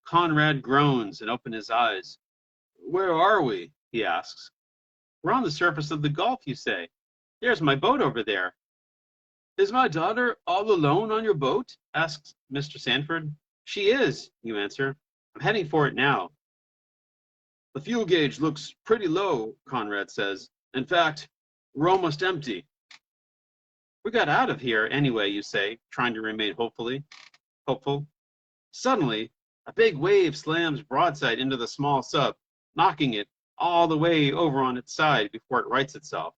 Conrad groans and opens his eyes. Where are we? He asks. We're on the surface of the Gulf, you say. There's my boat over there. Is my daughter all alone on your boat? Asks Mr. Sanford. She is, you answer. I'm heading for it now. The fuel gauge looks pretty low, Conrad says. In fact, we're almost empty. We got out of here anyway, you say, trying to remain hopeful. Suddenly, a big wave slams broadside into the small sub, knocking it all the way over on its side before it rights itself.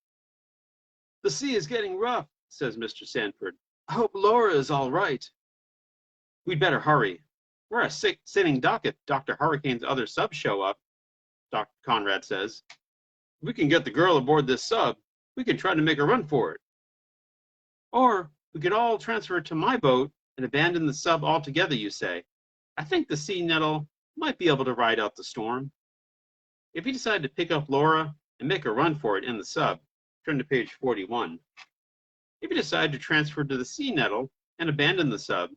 The sea is getting rough, says Mr. Sanford. I hope Laura is all right. We'd better hurry. We're a sitting duck if Dr. Hurricane's other subs show up, Dr. Conrad says. If we can get the girl aboard this sub, we can try to make a run for it. Or we could all transfer to my boat and abandon the sub altogether, you say. I think the sea nettle might be able to ride out the storm. If you decide to pick up Laura and make a run for it in the sub, turn to page 41. If you decide to transfer to the sea nettle and abandon the sub,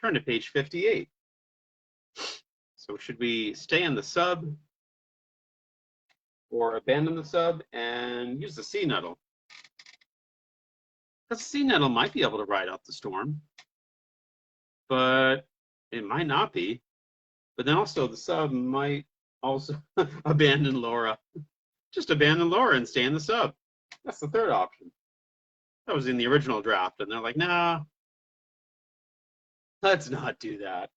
turn to page 58. So should we stay in the sub or abandon the sub and use the Sea Nettle. Because the Sea Nettle might be able to ride out the storm, but it might not be. But then also the sub might also abandon Laura. Just abandon Laura and stay in the sub. That's the third option. That was in the original draft, and they're like, nah, let's not do that.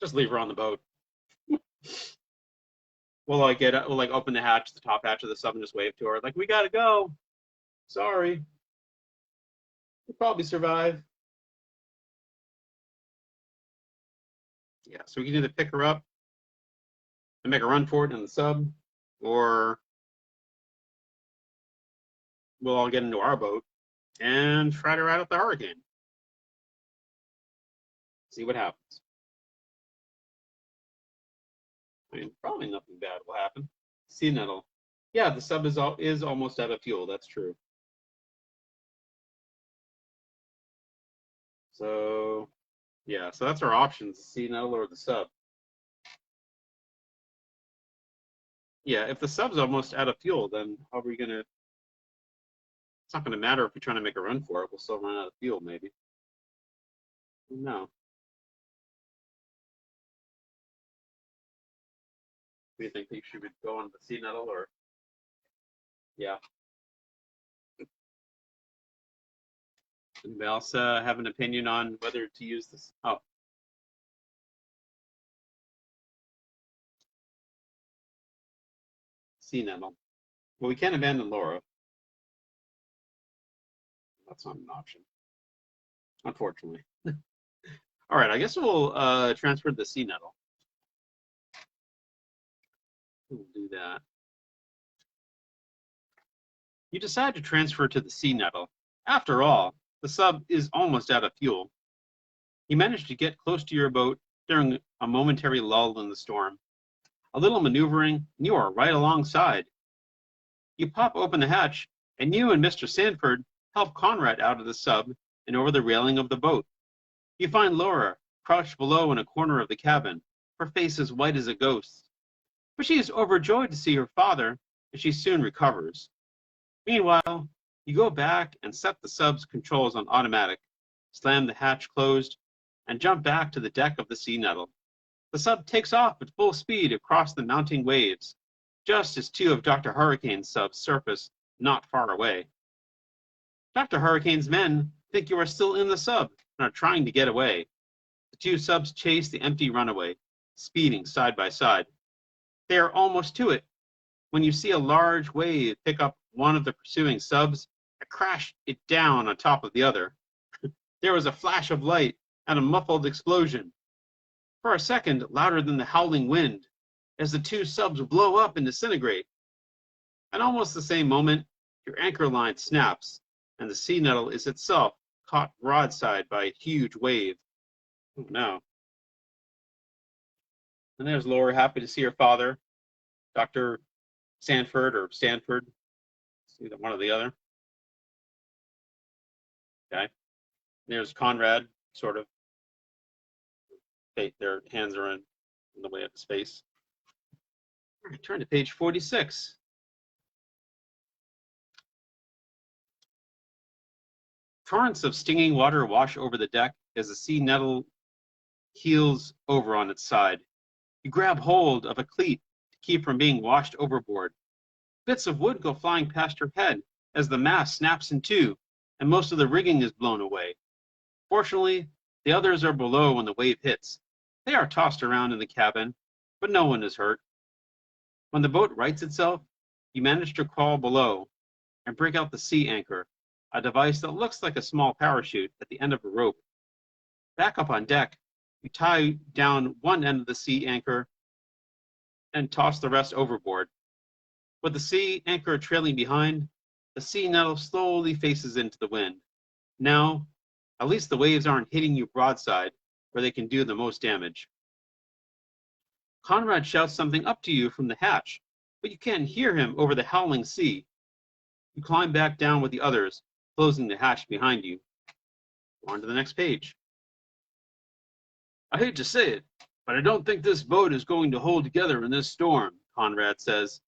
Just leave her on the boat. We'll open the hatch, the top hatch of the sub, and just wave to her, like, we gotta go. Sorry. We'll probably survive. Yeah, so we can either pick her up and make a run for it in the sub, or we'll all get into our boat and try to ride out the hurricane. See what happens. I mean, probably nothing bad will happen. Sea Nettle. Yeah, the sub is almost out of fuel. That's true. So, yeah, so that's our options: the Sea Nettle or the sub. Yeah, if the sub's almost out of fuel, then how are we gonna? It's not gonna matter if we're trying to make a run for it. We'll still run out of fuel, maybe. No. Do you think she would go on the Sea Nettle, or? Yeah. Anybody else have an opinion on whether to use this? Oh. Sea Nettle. Well, we can't abandon Laura. That's not an option, unfortunately. All right, I guess we'll transfer the Sea Nettle. We'll do that. You decide to transfer to the Sea Nettle. After all, the sub is almost out of fuel. You manage to get close to your boat during a momentary lull in the storm. A little maneuvering, and you are right alongside. You pop open the hatch, and you and Mr. Sanford help Conrad out of the sub and over the railing of the boat. You find Laura crouched below in a corner of the cabin, her face as white as a ghost. But she is overjoyed to see her father, and she soon recovers. Meanwhile, you go back and set the sub's controls on automatic, slam the hatch closed, and jump back to the deck of the Sea Nettle. The sub takes off at full speed across the mounting waves, just as two of Dr. Hurricane's subs surface not far away. Dr. Hurricane's men think you are still in the sub and are trying to get away. The two subs chase the empty runaway, speeding side by side. They are almost to it when you see a large wave pick up one of the pursuing subs and crash it down on top of the other. There was a flash of light and a muffled explosion. For a second, louder than the howling wind, as the two subs blow up and disintegrate. At almost the same moment, your anchor line snaps, and the Sea Nettle is itself caught broadside by a huge wave. Oh no. And there's Laura, happy to see her father, Dr. Sanford or Stanford, either one or the other. Okay. There's Conrad, sort of. Their hands are in the way of the space. All right, turn to page 46. Torrents of stinging water wash over the deck as the Sea Nettle heels over on its side. You grab hold of a cleat to keep from being washed overboard. Bits of wood go flying past your head as the mast snaps in two and most of the rigging is blown away. Fortunately, the others are below when the wave hits. They are tossed around in the cabin, but no one is hurt. When the boat rights itself, you manage to crawl below and break out the sea anchor, a device that looks like a small parachute at the end of a rope. Back up on deck, you tie down one end of the sea anchor and toss the rest overboard. With the sea anchor trailing behind, the Sea Nettle slowly faces into the wind. Now, at least the waves aren't hitting you broadside, where they can do the most damage. Conrad shouts something up to you from the hatch, but you can't hear him over the howling sea. You climb back down with the others, closing the hatch behind you. On to the next page. I hate to say it, But I don't think this boat is going to hold together in this storm, Conrad says.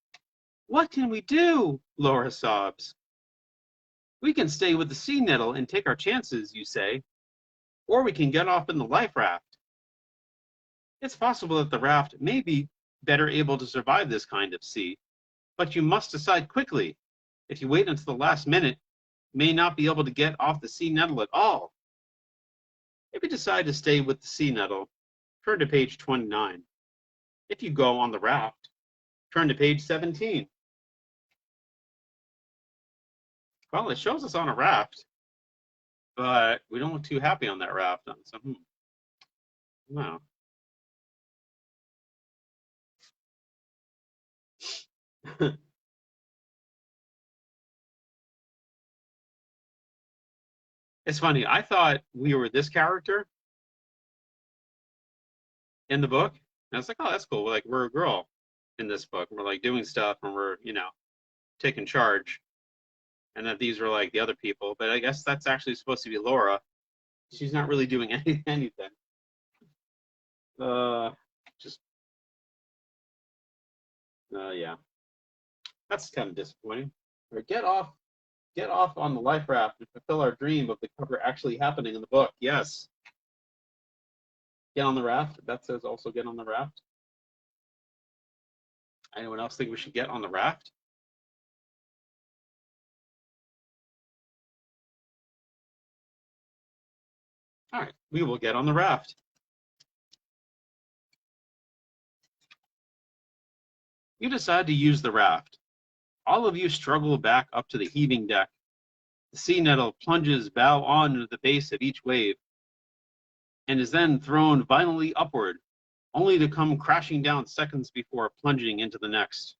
What can we do? Laura sobs. We can stay with the sea nettle and take our chances, you say. Or we can get off in the life raft. It's possible that the raft may be better able to survive this kind of sea, but you must decide quickly. If you wait until the last minute, you may not be able to get off the sea nettle at all. If you decide to stay with the sea nettle, turn to page 29. If you go on the raft, turn to page 17. Well, it shows us on a raft, but we don't look too happy on that raft. So, no. It's funny. I thought we were this character in the book. And I was like, oh, that's cool. We're a girl in this book. We're like doing stuff and we're, taking charge. And that these were like the other people. But I guess that's actually supposed to be Laura. She's not really doing anything. Yeah. That's kind of disappointing. Or get off on the life raft and fulfill our dream of the cover actually happening in the book. Yes. Get on the raft. That says also get on the raft. Anyone else think we should get on the raft? All right, we will get on the raft. You decide to use the raft. All of you struggle back up to the heaving deck. The sea nettle plunges bow on into the base of each wave and is then thrown violently upward, only to come crashing down seconds before plunging into the next.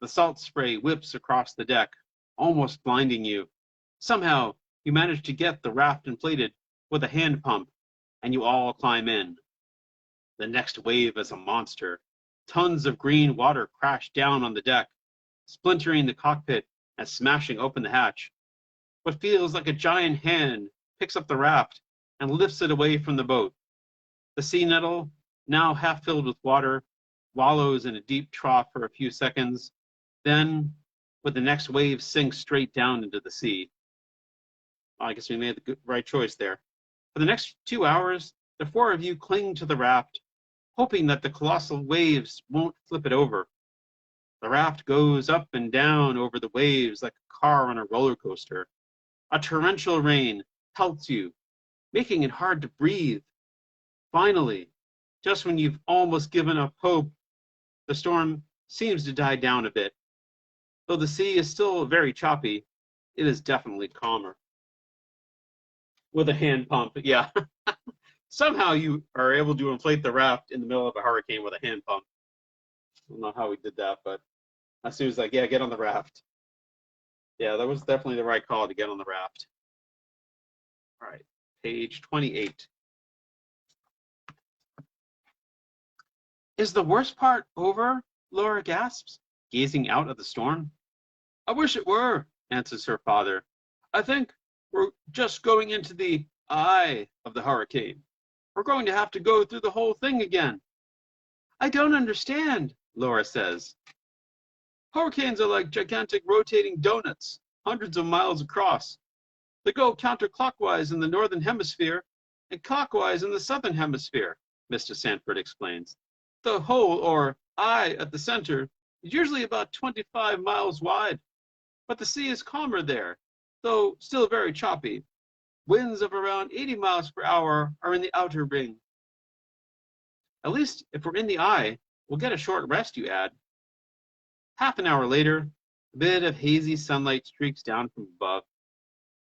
The salt spray whips across the deck, almost blinding you. Somehow, you manage to get the raft inflated with a hand pump, and you all climb in. The next wave is a monster. Tons of green water crash down on the deck, splintering the cockpit and smashing open the hatch. What feels like a giant hand picks up the raft and lifts it away from the boat. The sea nettle, now half filled with water, wallows in a deep trough for a few seconds, then, with the next wave, sinks straight down into the sea. I guess we made the right choice there. For the next 2 hours, the four of you cling to the raft, hoping that the colossal waves won't flip it over. The raft goes up and down over the waves like a car on a roller coaster. A torrential rain pelts you, making it hard to breathe. Finally, just when you've almost given up hope, the storm seems to die down a bit. Though the sea is still very choppy, it is definitely calmer. With a hand pump, yeah. Somehow you are able to inflate the raft in the middle of a hurricane with a hand pump. I don't know how we did that, but as soon as like, yeah, get on the raft. Yeah, that was definitely the right call to get on the raft. All right, page 28. Is the worst part over? Laura gasps, gazing out at the storm. I wish it were, answers her father. I think we're just going into the eye of the hurricane. We're going to have to go through the whole thing again. I don't understand, Laura says. Hurricanes are like gigantic rotating donuts, hundreds of miles across. They go counterclockwise in the northern hemisphere and clockwise in the southern hemisphere, Mr. Sanford explains. The hole, or eye, at the center is usually about 25 miles wide, but the sea is calmer there, though still very choppy. Winds of around 80 miles per hour are in the outer ring. At least if we're in the eye, we'll get a short rest, you add. Half an hour later, a bit of hazy sunlight streaks down from above.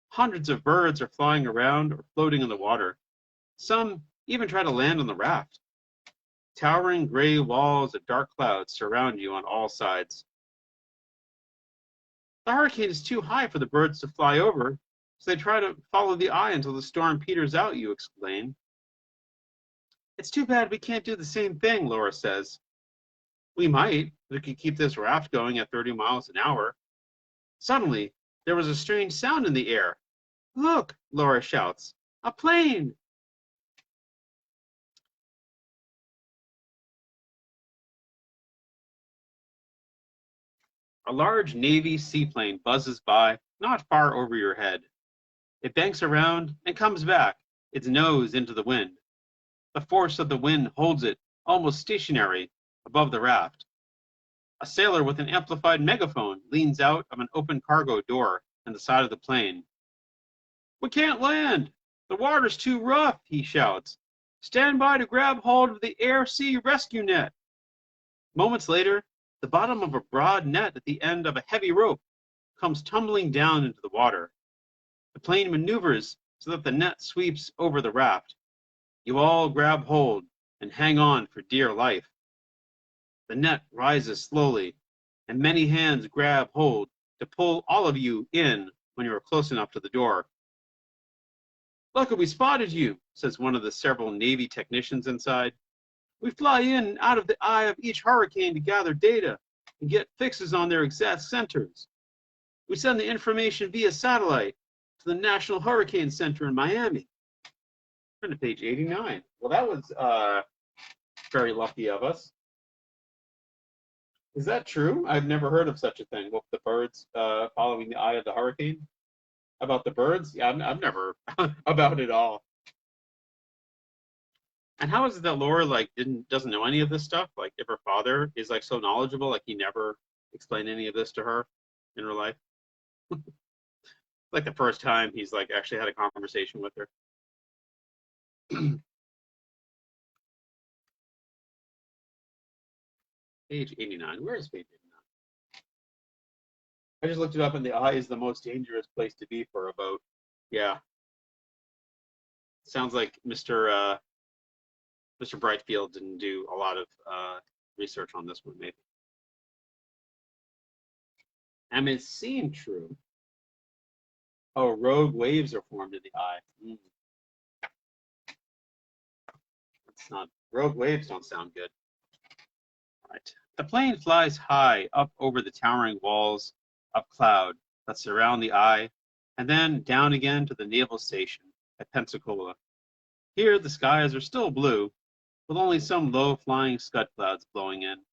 Hundreds of birds are flying around or floating in the water. Some even try to land on the raft. Towering gray walls of dark clouds surround you on all sides. The hurricane is too high for the birds to fly over, so they try to follow the eye until the storm peters out, you explain. It's too bad we can't do the same thing, Laura says. We might. We could keep this raft going at 30 miles an hour. Suddenly, there was a strange sound in the air. Look, Laura shouts. A plane! A large Navy seaplane buzzes by, not far over your head. It banks around and comes back, its nose into the wind. The force of the wind holds it almost stationary above the raft. A sailor with an amplified megaphone leans out of an open cargo door in the side of the plane. "We can't land! The water's too rough," he shouts. "Stand by to grab hold of the air-sea rescue net." Moments later, the bottom of a broad net at the end of a heavy rope comes tumbling down into the water. The plane maneuvers so that the net sweeps over the raft. You all grab hold and hang on for dear life. The net rises slowly, and many hands grab hold to pull all of you in when you are close enough to the door. "Lucky we spotted you," says one of the several Navy technicians inside. "We fly in and out of the eye of each hurricane to gather data and get fixes on their exact centers. We send the information via satellite to the National Hurricane Center in Miami." Turn to page 89. Well, that was very lucky of us. Is that true? I've never heard of such a thing. With the birds following the eye of the hurricane? About the birds? Yeah, I've never about it all. And how is it that Laura doesn't know any of this stuff? Like, if her father is like so knowledgeable, like he never explained any of this to her in her life. Like the first time he's like actually had a conversation with her. Page 89. Where is page 89? I just looked it up, and the eye is the most dangerous place to be for a boat. Yeah. Sounds like Mr. Brightfield didn't do a lot of research on this one, maybe. And it seemed true. Oh, rogue waves are formed in the eye. That's not. Rogue waves don't sound good. All right. The plane flies high up over the towering walls of cloud that surround the eye, and then down again to the naval station at Pensacola. Here, the skies are still blue, with only some low-flying scud clouds blowing in,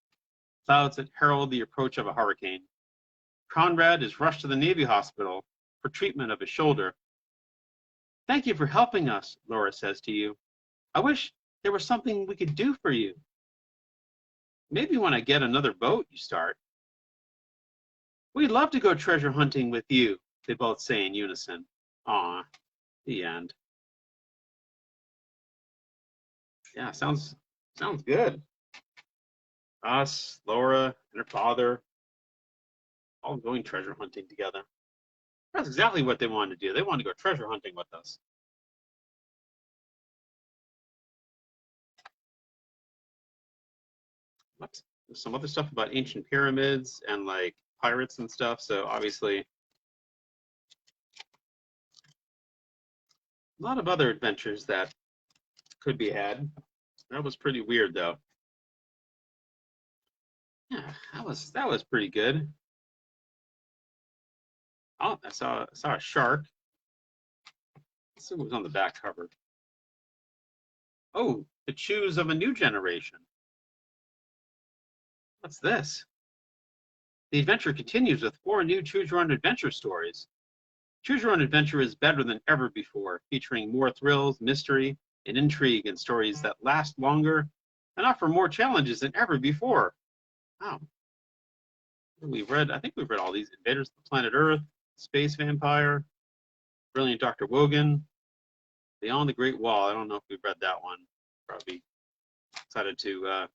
clouds that herald the approach of a hurricane. Conrad is rushed to the Navy hospital for treatment of his shoulder. "Thank you for helping us," Laura says to you. "I wish there was something we could do for you." "Maybe when I get another boat," you start. "We'd love to go treasure hunting with you," they both say in unison. Aw, the end. Yeah, sounds good. Us, Laura, and her father, all going treasure hunting together. That's exactly what they wanted to do. They wanted to go treasure hunting with us. What? There's some other stuff about ancient pyramids and like pirates and stuff. So obviously, a lot of other adventures that could be had. That was pretty weird, though. Yeah, that was pretty good. Oh, I saw a shark. Let's see what was on the back cover. Oh, the Choose of a New Generation. What's this? The adventure continues with 4 new Choose Your Own Adventure stories. Choose Your Own Adventure is better than ever before, featuring more thrills, mystery, and intrigue in stories that last longer and offer more challenges than ever before. Wow. I think we've read all these. Invaders of the Planet Earth, Space Vampire, Brilliant Dr. Wogan, Beyond the Great Wall. I don't know if we've read that one. Probably decided to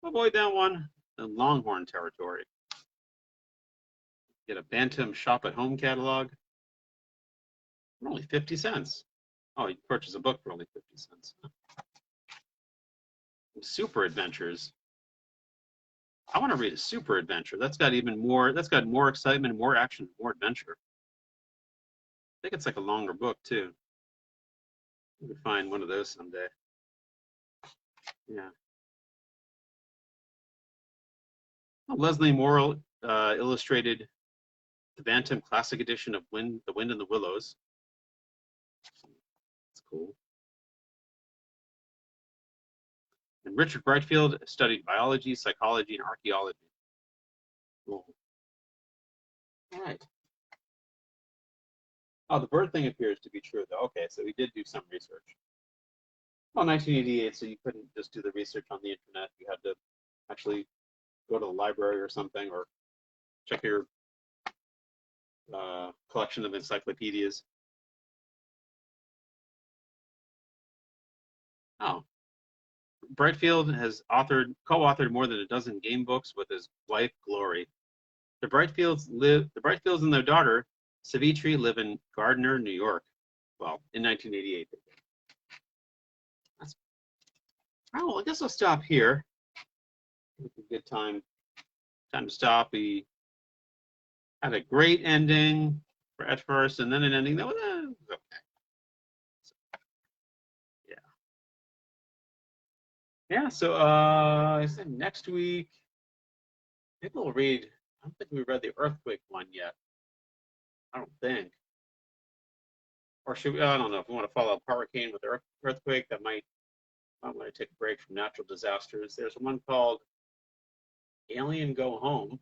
avoid that one. In Longhorn territory. Get a Bantam Shop at Home catalog for only 50 cents. Oh, you can purchase a book for only 50 cents. Super Adventures. I want to read a super adventure. That's got more excitement, more action, more adventure. I think it's like a longer book too. We could find one of those someday. Yeah. Well, Leslie Morrill illustrated the Bantam Classic Edition of The Wind in the Willows. That's cool. And Richard Brightfield studied biology, psychology, and archaeology. Cool. All right. Oh, the bird thing appears to be true, though. Okay, so he did do some research. Well, 1988, so you couldn't just do the research on the internet. You had to actually go to the library or something, or check your collection of encyclopedias. Oh, Brightfield has co-authored more than a dozen game books with his wife Glory. The Brightfields and their daughter Savitri live in Gardner, New York. Well, in 1988. That's, oh, well, I guess I'll stop here. It's a good time to stop. We had a great ending at first, and then an ending that was okay. So, yeah, yeah. So I said next week maybe we'll read. I don't think we read the earthquake one yet. I don't think. Or should we? I don't know if we want to follow up hurricane with earthquake. That might. I want to take a break from natural disasters. There's one called Alien Go Home.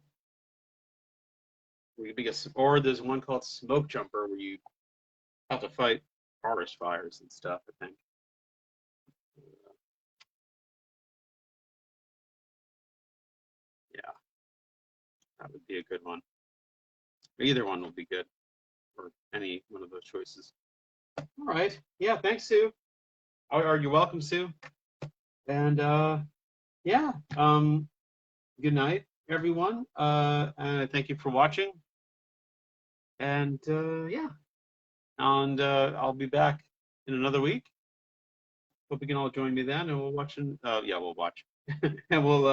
Or there's one called Smoke Jumper where you have to fight forest fires and stuff. I think. Yeah, that would be a good one. Either one will be good, or any one of those choices. All right. Yeah. Thanks, Sue. Are you welcome, Sue? And yeah. Good night, everyone. And thank you for watching. And yeah. And I'll be back in another week. Hope you can all join me then, and we'll watch. Yeah, we'll watch, and we'll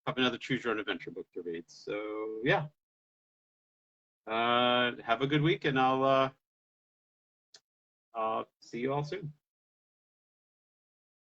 have another Choose Your Own Adventure book to read. So yeah. Have a good week, and I'll see you all soon.